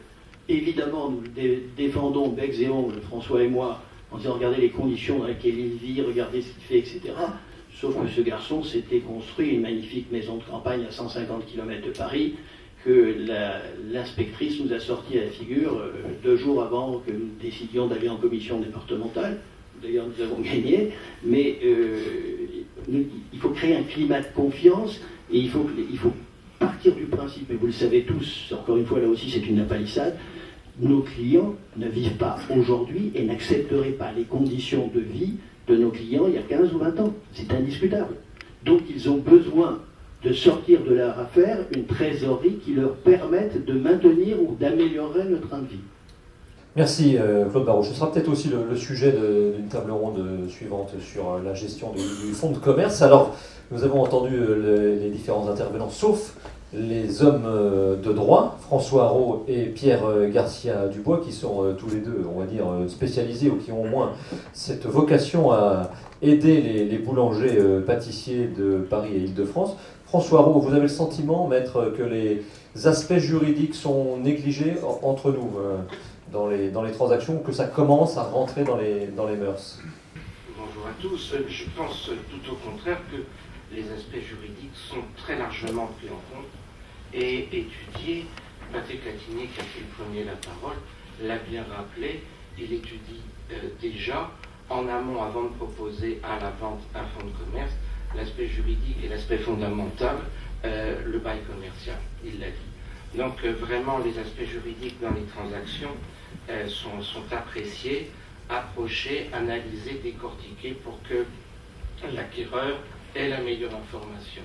Évidemment, nous le défendons bec et ongles, François et moi, en disant regardez les conditions dans lesquelles il vit, regardez ce qu'il fait, etc. Sauf que ce garçon s'était construit une magnifique maison de campagne à 150 km de Paris, que l'inspectrice nous a sorti à la figure 2 jours avant que nous décidions d'aller en commission départementale. D'ailleurs, nous avons gagné, mais il faut créer un climat de confiance et il faut partir du principe, et vous le savez tous, encore une fois, là aussi c'est une palissade, nos clients ne vivent pas aujourd'hui et n'accepteraient pas les conditions de vie de nos clients il y a 15 ou 20 ans. C'est indiscutable. Donc ils ont besoin de sortir de leur affaire une trésorerie qui leur permette de maintenir ou d'améliorer le train de vie. Merci Claude Barraud. Ce sera peut-être aussi le sujet d'une table ronde suivante sur la gestion du fonds de commerce. Alors, nous avons entendu les différents intervenants, sauf les hommes de droit, François Araud et Pierre Garcia Dubois, qui sont tous les deux, on va dire, spécialisés ou qui ont au moins cette vocation à aider les boulangers pâtissiers de Paris et Île-de-France. François Araud, vous avez le sentiment, maître, que les aspects juridiques sont négligés entre nous dans les transactions, que ça commence à rentrer dans les mœurs? Bonjour à tous. Je pense tout au contraire que les aspects juridiques sont très largement pris en compte et étudiés. Patrick Latinier, qui a fait le premier la parole, l'a bien rappelé. Il étudie déjà en amont, avant de proposer à la vente un fonds de commerce, l'aspect juridique et l'aspect fondamental, le bail commercial. Il l'a dit. Donc vraiment, les aspects juridiques dans les transactions sont appréciés, approchés, analysés, décortiqués pour que l'acquéreur ait la meilleure information.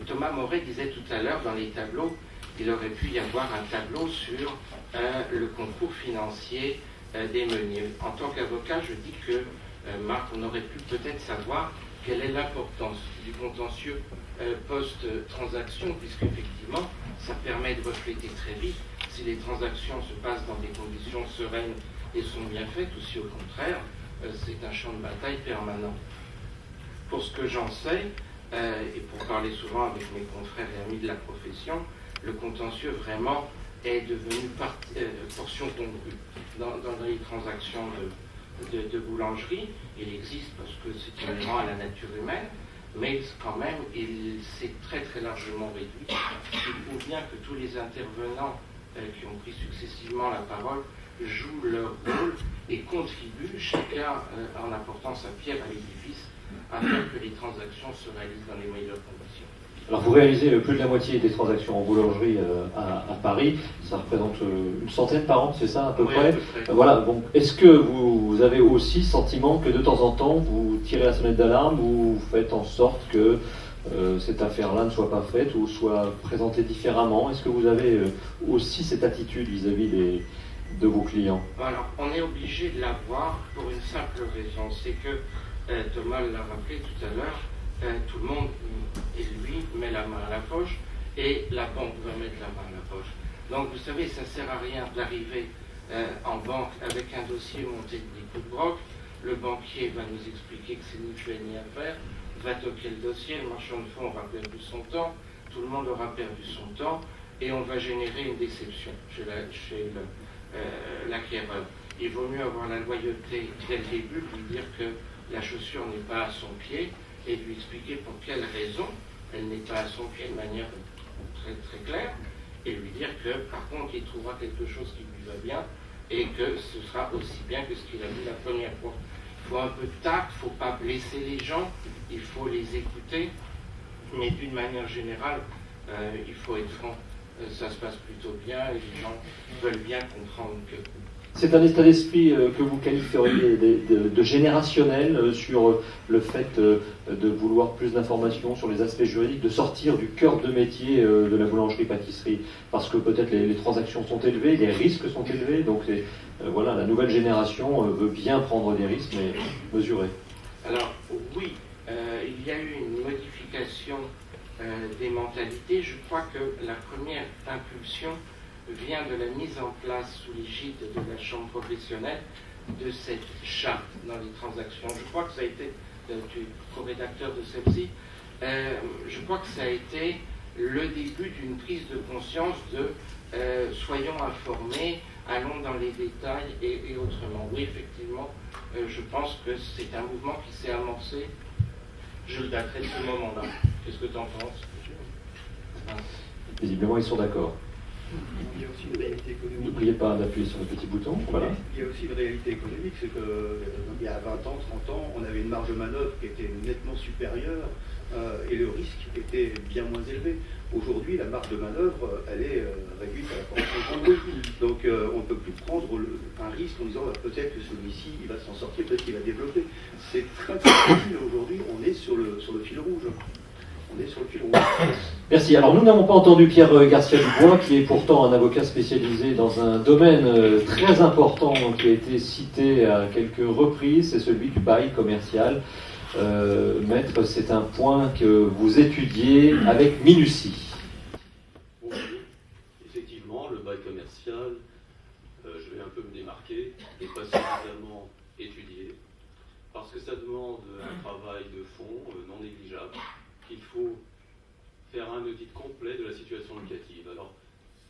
Thomas Moret disait tout à l'heure, dans les tableaux, il aurait pu y avoir un tableau sur le concours financier des meuniers. En tant qu'avocat, je dis que, Marc, on aurait pu peut-être savoir quelle est l'importance du contentieux post-transaction, puisqu'effectivement, ça permet de refléter très vite si les transactions se passent dans des conditions sereines et sont bien faites, ou si au contraire, c'est un champ de bataille permanent. Pour ce que j'en sais, et pour parler souvent avec mes confrères et amis de la profession, le contentieux vraiment est devenu portion congrue dans les transactions de boulangerie. Il existe parce que c'est inhérent à la nature humaine, mais quand même, il s'est très très largement réduit. Il faut bien que tous les intervenants qui ont pris successivement la parole jouent leur rôle et contribuent, chacun en apportant sa pierre à l'édifice, afin que les transactions se réalisent dans les meilleures conditions. Alors vous réalisez plus de la moitié des transactions en boulangerie à Paris, ça représente une centaine par an, c'est ça à peu près. À peu près. Voilà, donc est-ce que vous avez aussi le sentiment que de temps en temps vous tirez la sonnette d'alarme ou vous faites en sorte que cette affaire-là ne soit pas faite ou soit présentée différemment? Est-ce que vous avez aussi cette attitude vis-à-vis de vos clients? Alors, on est obligé de l'avoir pour une simple raison, c'est que Thomas l'a rappelé tout à l'heure, tout le monde, et lui, met la main à la poche, et la banque va mettre la main à la poche. Donc, vous savez, ça ne sert à rien d'arriver en banque avec un dossier monté des coups de broc. Le banquier va nous expliquer que c'est ni fait ni à faire, va toquer le dossier, le marchand de fonds aura perdu son temps, tout le monde aura perdu son temps, et on va générer une déception chez l'acquéreur. Il vaut mieux avoir la loyauté dès le début, lui dire que la chaussure n'est pas à son pied, et lui expliquer pour quelle raison elle n'est pas à son pied de manière très, très claire, et lui dire que par contre il trouvera quelque chose qui lui va bien, et que ce sera aussi bien que ce qu'il a vu la première fois. Il faut un peu de tact, il ne faut pas blesser les gens, il faut les écouter, mais d'une manière générale, il faut être franc. Ça se passe plutôt bien, et les gens veulent bien comprendre que... C'est un état d'esprit que vous qualifieriez de générationnel sur le fait de vouloir plus d'informations sur les aspects juridiques, de sortir du cœur de métier de la boulangerie-pâtisserie, parce que peut-être les transactions sont élevées, les risques sont élevés, donc voilà, la nouvelle génération veut bien prendre des risques, mais mesurés. Alors oui, il y a eu une modification des mentalités. Je crois que la première impulsion vient de la mise en place sous l'égide de la Chambre professionnelle de cette charte dans les transactions. Je crois que ça a été, tu es co-rédacteur de celle-ci, je crois que ça a été le début d'une prise de conscience de soyons informés, allons dans les détails et autrement. Oui, effectivement, je pense que c'est un mouvement qui s'est amorcé. Je le daterai de ce moment-là. Qu'est-ce que tu en penses? Visiblement, ils sont d'accord. Il y a aussi une réalité économique. N'oubliez pas d'appuyer sur le petit bouton. Voilà. Il y a aussi une réalité économique, c'est qu'il y a 20 ans, 30 ans, on avait une marge de manœuvre qui était nettement supérieure et le risque était bien moins élevé. Aujourd'hui, la marge de manœuvre, elle est réduite à la portion de 32. Donc on ne peut plus prendre un risque en disant peut-être que celui-ci, il va s'en sortir, peut-être qu'il va développer. C'est très difficile aujourd'hui, on est sur le fil rouge. On est sur le fil rouge. Merci. Alors nous n'avons pas entendu Pierre Garcia-Dubois, qui est pourtant un avocat spécialisé dans un domaine très important qui a été cité à quelques reprises, c'est celui du bail commercial. Maître, c'est un point que vous étudiez avec minutie. Oui, effectivement, le bail commercial, je vais un peu me démarquer, n'est pas suffisamment étudié, parce que ça demande un travail de fond non négligeable. Il faut faire un audit complet de la situation locative. Alors,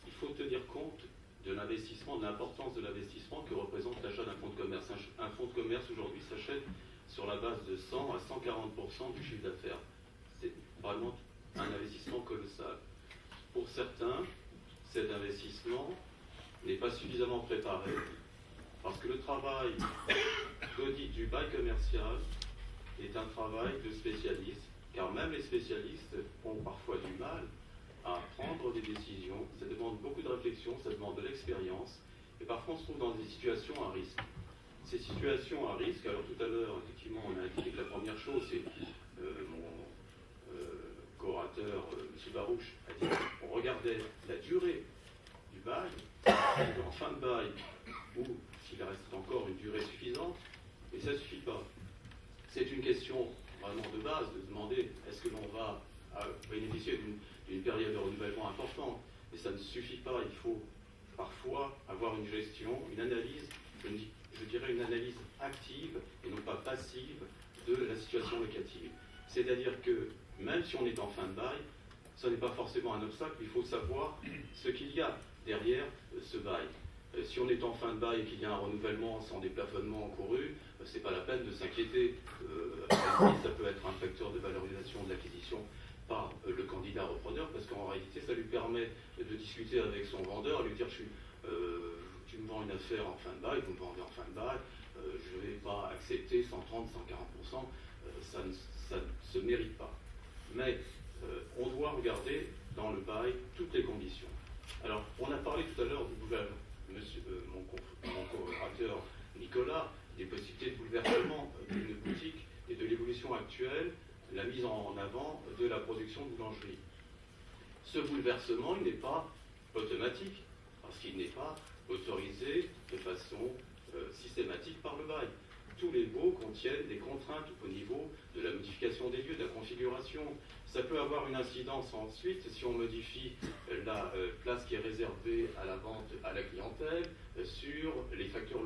il faut tenir compte de l'investissement, de l'importance de l'investissement que représente l'achat d'un fonds de commerce. Un fonds de commerce aujourd'hui s'achète sur la base de 100 à 140% du chiffre d'affaires. C'est vraiment un investissement colossal. Pour certains, cet investissement n'est pas suffisamment préparé parce que le travail d'audit du bail commercial est un travail de spécialistes, car même les spécialistes ont parfois du mal à prendre des décisions. Ça demande beaucoup de réflexion, ça demande de l'expérience, et parfois on se trouve dans des situations à risque. Ces situations à risque, alors tout à l'heure, effectivement, on a indiqué que la première chose, c'est mon co-orateur, M. Barouche, a dit qu'on regardait la durée du bail, en fin de bail, ou s'il reste encore une durée suffisante, et ça ne suffit pas. C'est une question vraiment de base, de demander est-ce que l'on va bénéficier d'une période de renouvellement importante. Mais ça ne suffit pas, il faut parfois avoir une gestion, une analyse, je dirais une analyse active et non pas passive de la situation locative. C'est-à-dire que même si on est en fin de bail, ce n'est pas forcément un obstacle, il faut savoir ce qu'il y a derrière ce bail. Si on est en fin de bail et qu'il y a un renouvellement sans déplafonnement encouru, c'est pas la peine de s'inquiéter. Ça peut être un facteur de valorisation de l'acquisition par le candidat repreneur, parce qu'en réalité, ça lui permet de discuter avec son vendeur, lui dire tu me vends une affaire en fin de bail, vous me vendez en fin de bail, je ne vais pas accepter 130, 140%, ça ne se mérite pas. Mais on doit regarder dans le bail toutes les conditions. Alors, on a parlé tout à l'heure du gouvernement. Mon co-orateur Nicolas, des possibilités de bouleversement d'une boutique et de l'évolution actuelle, la mise en avant de la production de boulangerie. Ce bouleversement, il n'est pas automatique, parce qu'il n'est pas autorisé de façon systématique par le bail. Tous les baux contiennent des contraintes au niveau de la modification des lieux, de la configuration. Ça peut avoir une incidence ensuite si on modifie la place qui est réservée à la vente à la clientèle sur les facteurs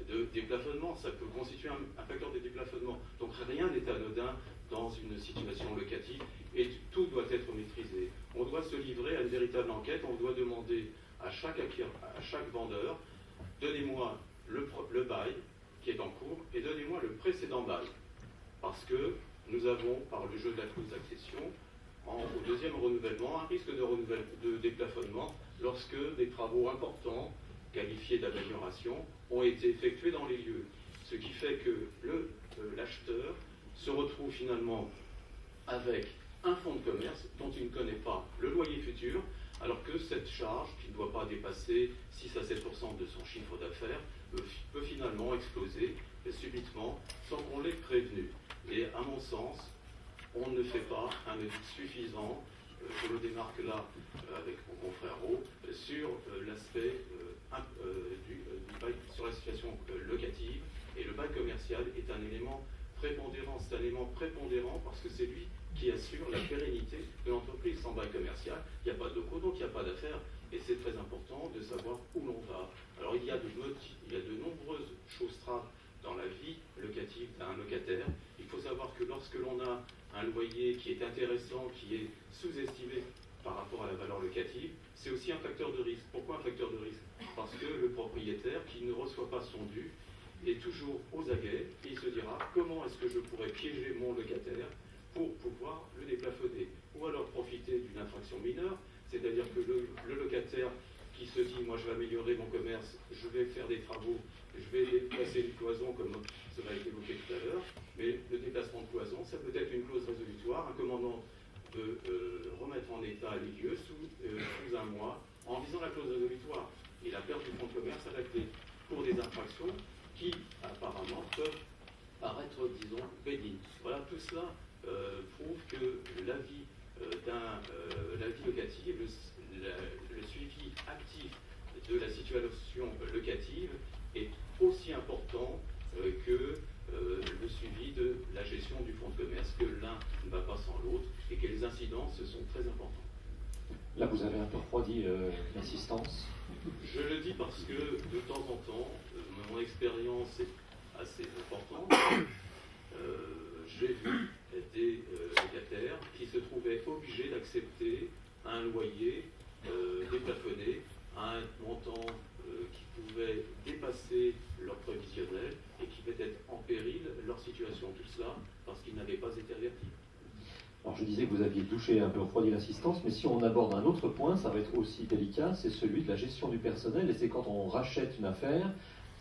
de déplafonnement. Ça peut constituer un facteur de déplafonnement. Donc rien n'est anodin dans une situation locative et tout doit être maîtrisé. On doit se livrer à une véritable enquête. On doit demander à chaque vendeur, donnez-moi le bail qui est en cours et donnez-moi le précédent bail. Parce que nous avons, par le jeu de la clause d'accession, au deuxième renouvellement, un risque de déplafonnement lorsque des travaux importants, qualifiés d'amélioration, ont été effectués dans les lieux. Ce qui fait que l'acheteur se retrouve finalement avec un fonds de commerce dont il ne connaît pas le loyer futur, alors que cette charge, qui ne doit pas dépasser 6 à 7% de son chiffre d'affaires, peut finalement exploser subitement sans qu'on l'ait prévenu. Et à mon sens, on ne fait pas un audit suffisant, je le démarque là avec mon confrère Rowe, sur l'aspect du bail, sur la situation locative. Et le bail commercial est un élément prépondérant. C'est un élément prépondérant parce que c'est lui qui assure la pérennité de l'entreprise. Sans bail commercial, il n'y a pas de locaux, donc il n'y a pas d'affaires. Et c'est très important de savoir où l'on va. Alors il y a de nombreuses choses strates dans la vie locative d'un locataire. Il faut savoir que lorsque l'on a un loyer qui est intéressant, qui est sous-estimé par rapport à la valeur locative, c'est aussi un facteur de risque. Pourquoi un facteur de risque? parce que le propriétaire qui ne reçoit pas son dû est toujours aux aguets et il se dira comment est-ce que je pourrais piéger mon locataire pour pouvoir le déplafonner, ou alors profiter d'une infraction mineure, c'est-à-dire que le locataire qui se dit moi je vais améliorer mon commerce, je vais faire des travaux, je vais déplacer une cloison comme cela a été évoqué tout à l'heure, mais le déplacement de cloison, ça peut être une clause résolutoire, un commandant de remettre en état les lieux sous un mois en visant la clause résolutoire et la perte du fonds de commerce à la clé pour des infractions qui apparemment peuvent paraître, disons, bénignes. Voilà, tout cela prouve que la vie locative, le suivi actif de la situation locative est aussi important que le suivi de la gestion du fonds de commerce, que l'un ne va pas sans l'autre et que les incidences sont très importantes. Là, vous avez un peu refroidi l'assistance. Je le dis parce que de temps en temps, mon expérience est assez importante. J'ai vu des locataires qui se trouvaient obligés d'accepter un loyer déplafonné à un montant qui pouvait dépasser leur prévisionnel et qui mettait en péril leur situation. Tout cela parce qu'ils n'avaient pas été avertis. Alors je disais que vous aviez touché un peu refroidi l'assistance, mais si on aborde un autre point, ça va être aussi délicat, c'est celui de la gestion du personnel, et c'est quand on rachète une affaire,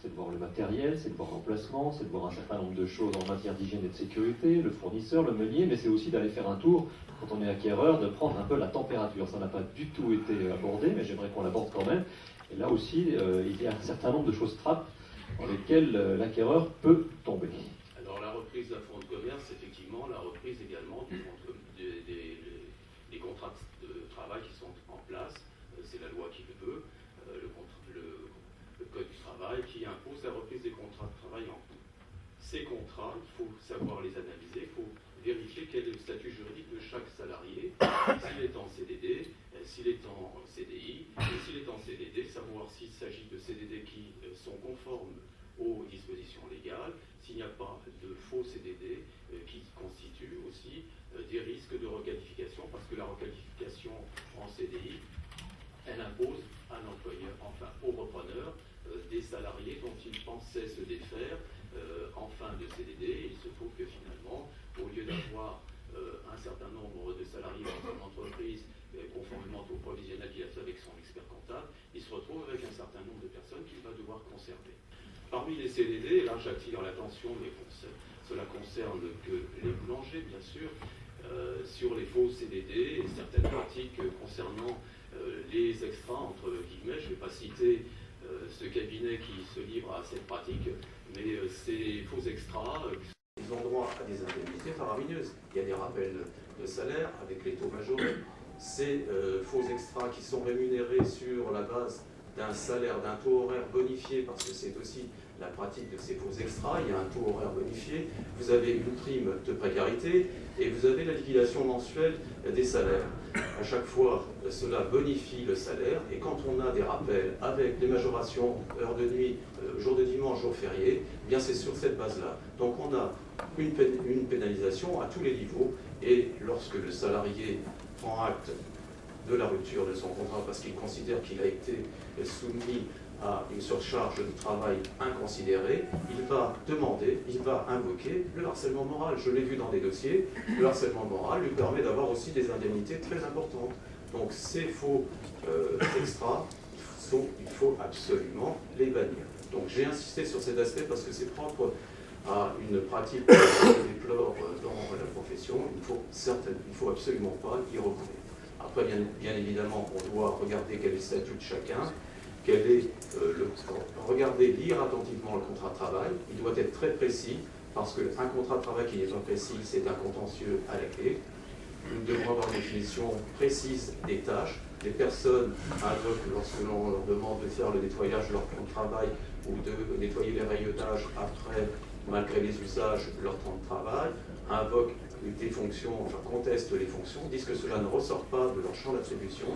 c'est de voir le matériel, c'est de voir l'emplacement, c'est de voir un certain nombre de choses en matière d'hygiène et de sécurité, le fournisseur, le meunier, mais c'est aussi d'aller faire un tour, quand on est acquéreur, de prendre un peu la température. Ça n'a pas du tout été abordé, mais j'aimerais qu'on l'aborde quand même. Et là aussi, il y a un certain nombre de choses trappes dans lesquelles l'acquéreur peut tomber. Alors la reprise d'un fonds de commerce, effectivement, la reprise également des contrats de travail qui sont en place, c'est la loi qui le veut, le code du travail qui impose la reprise des contrats de travail en cours. Ces contrats, il faut savoir les analyser, il faut vérifier quel est le statut juridique de chaque salarié, s'il est en CDD, s'il est en CDI, et s'il est en CDD, savoir s'il s'agit de CDD qui sont conformes aux dispositions légales, s'il n'y a pas de faux CDD qui constituent aussi des risques de requalification, parce que la requalification en CDI, elle impose à l'employeur, enfin au repreneur, des salariés dont il pensait se défaire en fin de CDD. Il se trouve que finalement, au lieu d'avoir un certain nombre de salariés dans son entreprise, conformément au provisionnel qu'il a fait avec son expert comptable, il se retrouve avec un certain nombre de personnes qu'il va devoir conserver. Parmi les CDD, et là j'attire l'attention, mais cela concerne que les boulangers, bien sûr, sur les faux CDD et certaines pratiques concernant les extras, entre guillemets. Je ne vais pas citer ce cabinet qui se livre à cette pratique, mais ces faux extras, ils ont droit à des indemnités faramineuses. Il y a des rappels de salaire avec les taux majorés. Ces faux extras qui sont rémunérés sur la base d'un salaire, d'un taux horaire bonifié, parce que c'est aussi la pratique de ces faux extras, il y a un taux horaire bonifié, vous avez une prime de précarité et vous avez la liquidation mensuelle des salaires. À chaque fois, cela bonifie le salaire, et quand on a des rappels avec des majorations, heures de nuit, jours de dimanche, jours fériés, eh bien c'est sur cette base-là. Donc on a une pénalisation à tous les niveaux, et lorsque le salarié prend acte de la rupture de son contrat parce qu'il considère qu'il a été soumis à une surcharge de travail inconsidérée, il va demander, il va invoquer le harcèlement moral. Je l'ai vu dans des dossiers, le harcèlement moral lui permet d'avoir aussi des indemnités très importantes. Donc ces faux extras, il faut absolument les bannir. Donc j'ai insisté sur cet aspect parce que c'est propre à une pratique que je déplore dans la profession. Il ne faut absolument pas y recourir. Après, bien évidemment, on doit regarder quel est le statut de chacun, regarder, lire attentivement le contrat de travail. Il doit être très précis, parce qu'un contrat de travail qui n'est pas précis, c'est un contentieux à la clé. Nous devons avoir une définition précise des tâches. Les personnes invoquent, lorsque l'on leur demande de faire le nettoyage de leur temps de travail ou de nettoyer les rayonnages après, malgré les usages, leur temps de travail, invoquent des fonctions, enfin contestent les fonctions, disent que cela ne ressort pas de leur champ d'attribution.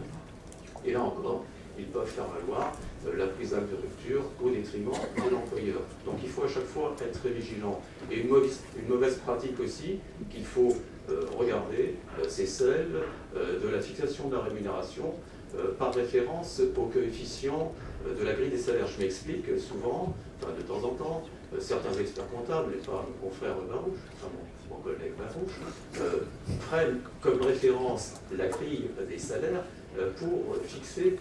Et là encore, ils peuvent faire valoir la prise d'acte de rupture au détriment de l'employeur. Donc il faut à chaque fois être très vigilant. Et une mauvaise pratique aussi qu'il faut regarder, c'est celle de la fixation de la rémunération par référence au coefficient de la grille des salaires. Je m'explique souvent, enfin de temps en temps, certains experts comptables, et pas mon confrère Barouche, enfin mon collègue Barouche, prennent comme référence la grille des salaires pour fixer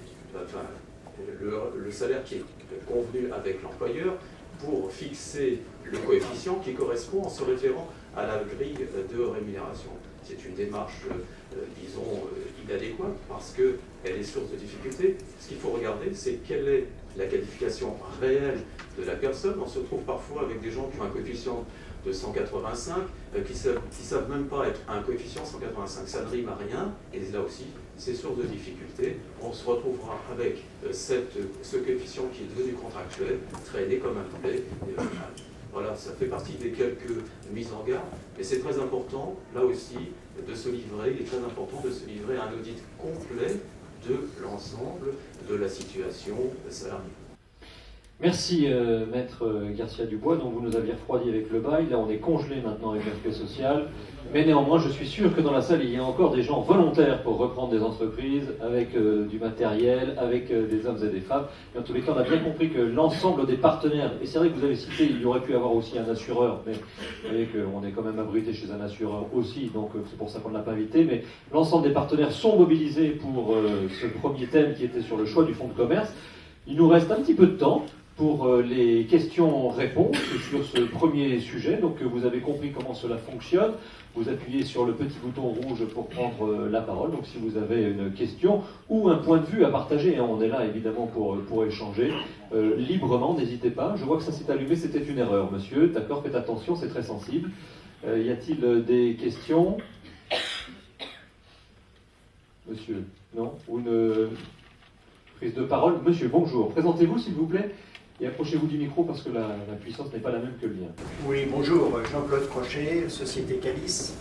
le salaire qui est convenu avec l'employeur, pour fixer le coefficient qui correspond en se référant à la grille de rémunération. C'est une démarche, disons, inadéquate parce qu'elle est source de difficultés. Ce qu'il faut regarder, c'est quelle est la qualification réelle de la personne. On se trouve parfois avec des gens qui ont un coefficient de 185, qui savent même pas être un coefficient 185. Ça ne rime à rien, et là aussi, c'est source de difficultés. On se retrouvera avec ce coefficient qui est devenu contractuel, traîné comme un poulet. Voilà, ça fait partie des quelques mises en garde, mais c'est très important, là aussi, de se livrer, il est très important de se livrer à un audit complet de l'ensemble de la situation salariée. Merci Maître Garcia-Dubois, dont vous nous aviez refroidi avec le bail. Là on est congelé maintenant avec l'aspect social. Mais néanmoins je suis sûr que dans la salle il y a encore des gens volontaires pour reprendre des entreprises avec du matériel, avec des hommes et des femmes. Et en tous les cas on a bien compris que l'ensemble des partenaires, et c'est vrai que vous avez cité, il y aurait pu avoir aussi un assureur, mais vous voyez qu'on est quand même abrité chez un assureur aussi, donc c'est pour ça qu'on ne l'a pas invité, mais l'ensemble des partenaires sont mobilisés pour ce premier thème qui était sur le choix du fonds de commerce. Il nous reste un petit peu de temps pour les questions-réponses sur ce premier sujet. Donc vous avez compris comment cela fonctionne. Vous appuyez sur le petit bouton rouge pour prendre la parole. Donc si vous avez une question ou un point de vue à partager, on est là évidemment pour échanger librement, n'hésitez pas. Je vois que ça s'est allumé, c'était une erreur, monsieur. D'accord, faites attention, c'est très sensible. Y a-t-il des questions? Monsieur? Non? Ou une prise de parole? Monsieur, bonjour. Présentez-vous s'il vous plaît. Et approchez-vous du micro parce que la puissance n'est pas la même que le lien. Oui, bonjour, Jean-Claude Crochet, Société Calice.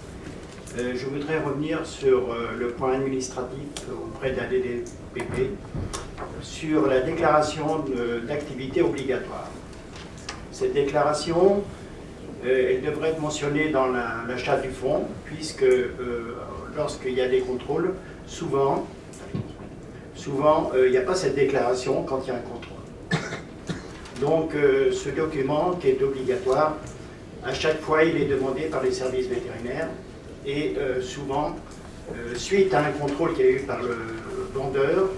Je voudrais revenir sur le point administratif auprès de la DDPP, sur la déclaration d'activité obligatoire. Cette déclaration, elle devrait être mentionnée dans l'achat du fonds, puisque lorsqu'il y a des contrôles, souvent, il n'y a pas cette déclaration quand il y a un contrôle. Donc ce document qui est obligatoire, à chaque fois il est demandé par les services vétérinaires et souvent, suite à un contrôle qu'il y a eu par le vendeur,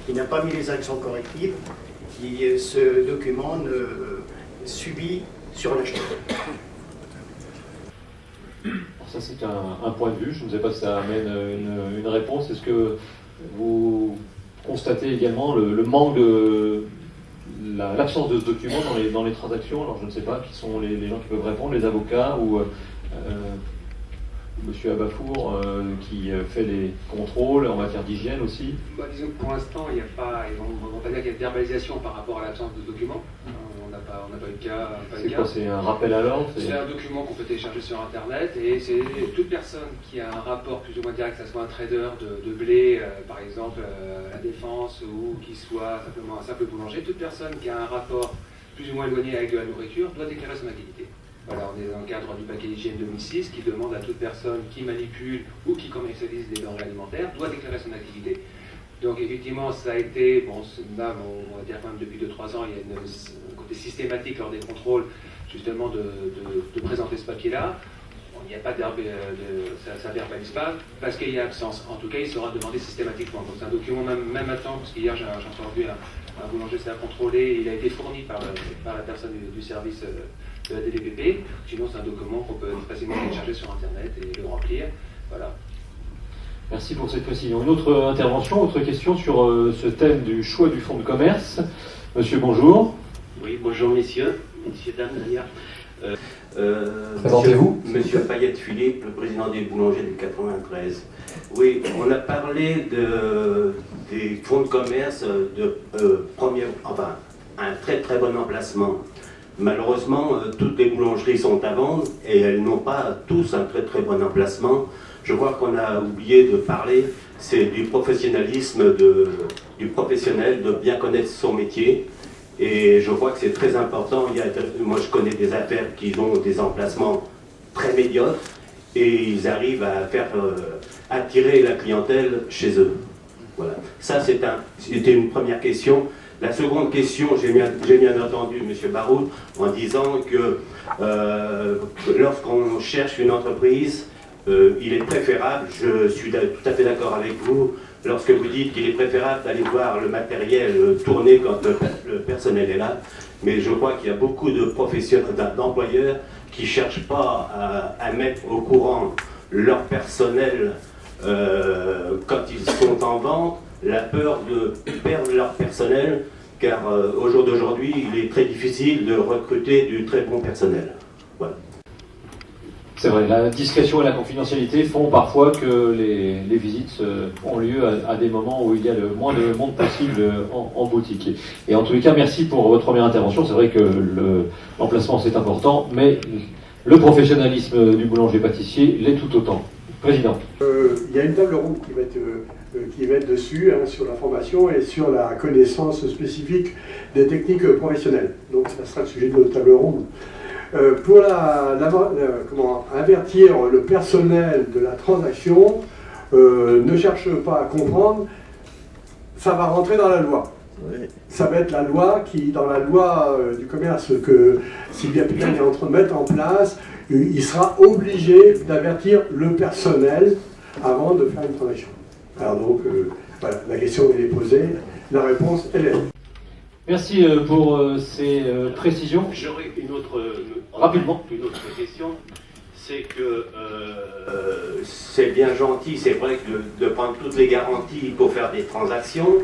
qui n'a pas mis les actions correctives, ce document subit sur l'acheteur. Ça c'est un point de vue, je ne sais pas si ça amène une réponse. Est-ce que vous constatez également le manque de... l'absence de ce document dans les transactions? Alors je ne sais pas qui sont les gens qui peuvent répondre, les avocats ou Monsieur Abafour qui fait les contrôles en matière d'hygiène aussi. Disons que pour l'instant, il n'y a pas, on va pas dire qu'il y a de verbalisation par rapport à l'absence de document. On n'a pas eu de cas. C'est quoi? C'est un rappel à l'ordre? C'est un document qu'on peut télécharger sur Internet et c'est toute personne qui a un rapport plus ou moins direct, que ce soit un trader de blé, par exemple, à la Défense, ou qui soit simplement un simple boulanger, toute personne qui a un rapport plus ou moins éloigné avec de la nourriture doit déclarer son activité. Voilà, on est dans le cadre du paquet d'hygiène 2006 qui demande à toute personne qui manipule ou qui commercialise des denrées alimentaires doit déclarer son activité. Donc effectivement, ça a été, on va dire quand même depuis 2-3 ans, il y a un côté systématique lors des contrôles, justement de présenter ce papier-là. Il n'y a pas ça ne verbalise pas, parce qu'il y a absence. En tout cas, il sera demandé systématiquement. Donc c'est un document, même maintenant, parce qu'hier j'ai entendu un boulanger s'est contrôlé, il a été fourni par la personne du service de la DDPP. Sinon, c'est un document qu'on peut facilement télécharger sur Internet et le remplir. Voilà. Merci pour cette précision. Une autre intervention, autre question sur ce thème du choix du fonds de commerce. Monsieur, bonjour. Oui, bonjour messieurs, dames d'ailleurs. Présentez-vous. Monsieur Payette-Philippe, le président des boulangers du 93. Oui, on a parlé des fonds de commerce un très très bon emplacement. Malheureusement, toutes les boulangeries sont à vendre et elles n'ont pas tous un très très bon emplacement. Je crois qu'on a oublié de parler, c'est du professionnalisme du professionnel, de bien connaître son métier. Et je crois que c'est très important. Moi, je connais des affaires qui ont des emplacements très médiocres et ils arrivent à faire attirer la clientèle chez eux. Voilà. Ça, c'était une première question. La seconde question, j'ai bien entendu M. Baroud en disant que lorsqu'on cherche une entreprise, il est préférable, je suis tout à fait d'accord avec vous, lorsque vous dites qu'il est préférable d'aller voir le matériel tourner quand le personnel est là, mais je crois qu'il y a beaucoup de professionnels, d'employeurs qui ne cherchent pas à mettre au courant leur personnel quand ils sont en vente, la peur de perdre leur personnel, car au jour d'aujourd'hui, il est très difficile de recruter du très bon personnel. Voilà. C'est vrai, la discrétion et la confidentialité font parfois que les visites ont lieu à des moments où il y a le moins de monde possible en boutique. Et en tous les cas, merci pour votre première intervention. C'est vrai que l'emplacement c'est important, mais le professionnalisme du boulanger-pâtissier l'est tout autant. Président. Il y a une table ronde qui va être dessus, hein, sur la formation et sur la connaissance spécifique des techniques professionnelles. Donc ça sera le sujet de notre table ronde. Pour avertir le personnel de la transaction, ne cherche pas à comprendre, ça va rentrer dans la loi. Oui. Ça va être la loi dans la loi du commerce que Sylvia Pigalle est en train de mettre en place, il sera obligé d'avertir le personnel avant de faire une transaction. Alors donc, voilà, la question est posée, la réponse elle est. Merci pour ces précisions. J'aurais rapidement une autre question, c'est que c'est bien gentil, c'est vrai que de prendre toutes les garanties pour faire des transactions,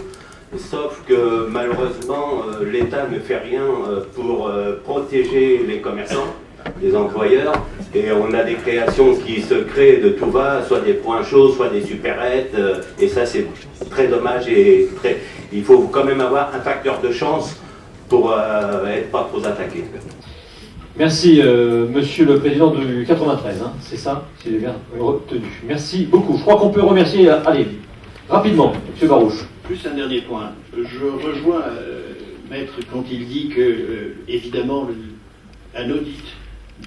sauf que malheureusement l'État ne fait rien pour protéger les commerçants, les employeurs, et on a des créations qui se créent de tout va, soit des points chauds, soit des supérettes, et ça c'est très dommage et il faut quand même avoir un facteur de chance pour être pas trop attaqué. Merci Monsieur le Président du 93, hein, c'est ça, si j'ai bien retenu. Merci beaucoup. Je crois qu'on peut remercier, allez, rapidement, M. Barouche. Plus un dernier point. Je rejoins Maître quand il dit que, évidemment, un audit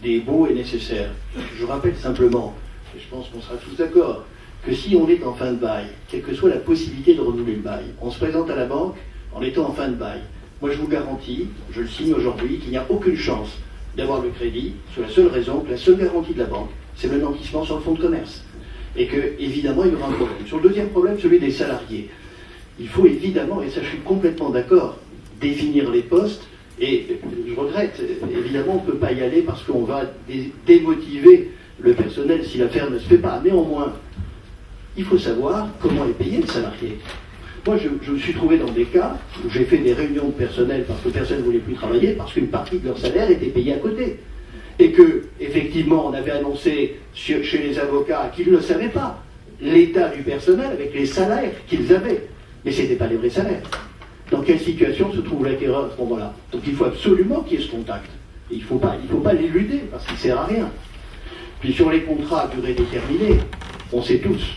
des baux est nécessaire. Je rappelle simplement, et je pense qu'on sera tous d'accord, que si on est en fin de bail, quelle que soit la possibilité de renouveler le bail, on se présente à la banque en étant en fin de bail. Moi, je vous garantis, je le signe aujourd'hui, qu'il n'y a aucune chance d'avoir le crédit, sur la seule raison que la seule garantie de la banque, c'est le nantissement sur le fonds de commerce. Et que, évidemment, il y aura un problème. Sur le deuxième problème, celui des salariés. Il faut évidemment, et ça je suis complètement d'accord, définir les postes. Et je regrette, évidemment, on ne peut pas y aller parce qu'on va démotiver le personnel si l'affaire ne se fait pas. Néanmoins, il faut savoir comment est payé le salarié. Moi, je me suis trouvé dans des cas où j'ai fait des réunions de personnel parce que personne ne voulait plus travailler, parce qu'une partie de leur salaire était payée à côté. Et que, effectivement, on avait annoncé chez les avocats qu'ils ne le savaient pas, l'état du personnel avec les salaires qu'ils avaient. Mais ce n'étaient pas les vrais salaires. Dans quelle situation se trouve l'acquéreur à ce moment-là? Donc il faut absolument qu'il y ait ce contact. Et il ne faut pas l'éluder, parce qu'il ne sert à rien. Puis sur les contrats à durée déterminée, on sait tous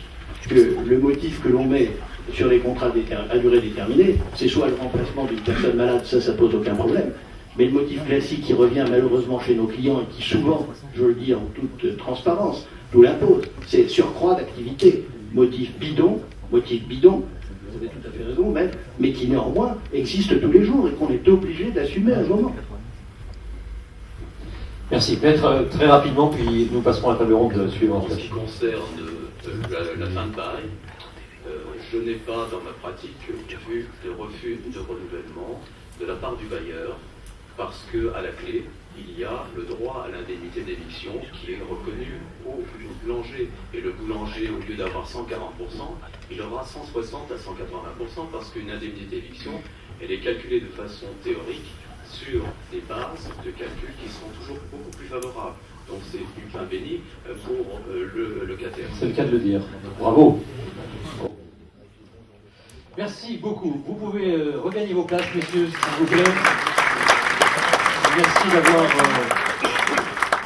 que le motif que l'on met sur les contrats à durée déterminée, c'est soit le remplacement d'une personne malade, ça pose aucun problème, mais le motif classique qui revient malheureusement chez nos clients et qui souvent, je le dis en toute transparence, nous l'impose, c'est surcroît d'activité. Motif bidon, vous avez tout à fait raison, mais qui néanmoins existe tous les jours et qu'on est obligé d'assumer à un moment. Merci. Maître, très rapidement, puis nous passerons à la table ronde suivante. En ce qui concerne la fin de bail, je n'ai pas dans ma pratique vu de refus de renouvellement de la part du bailleur, parce qu'à la clé, il y a le droit à l'indemnité d'éviction qui est reconnu au boulanger. Et le boulanger, au lieu d'avoir 140%, il aura 160 à 180%, parce qu'une indemnité d'éviction, elle est calculée de façon théorique sur des bases de calcul qui seront toujours beaucoup plus favorables. Donc c'est du pain béni pour le locataire. C'est le cas de le dire. Bravo. Merci beaucoup. Vous pouvez regagner vos places, messieurs, s'il vous plaît. Merci d'avoir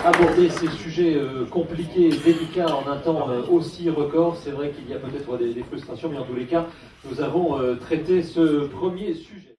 abordé ces sujets compliqués et délicats en un temps aussi record. C'est vrai qu'il y a peut-être des frustrations, mais en tous les cas, nous avons traité ce premier sujet.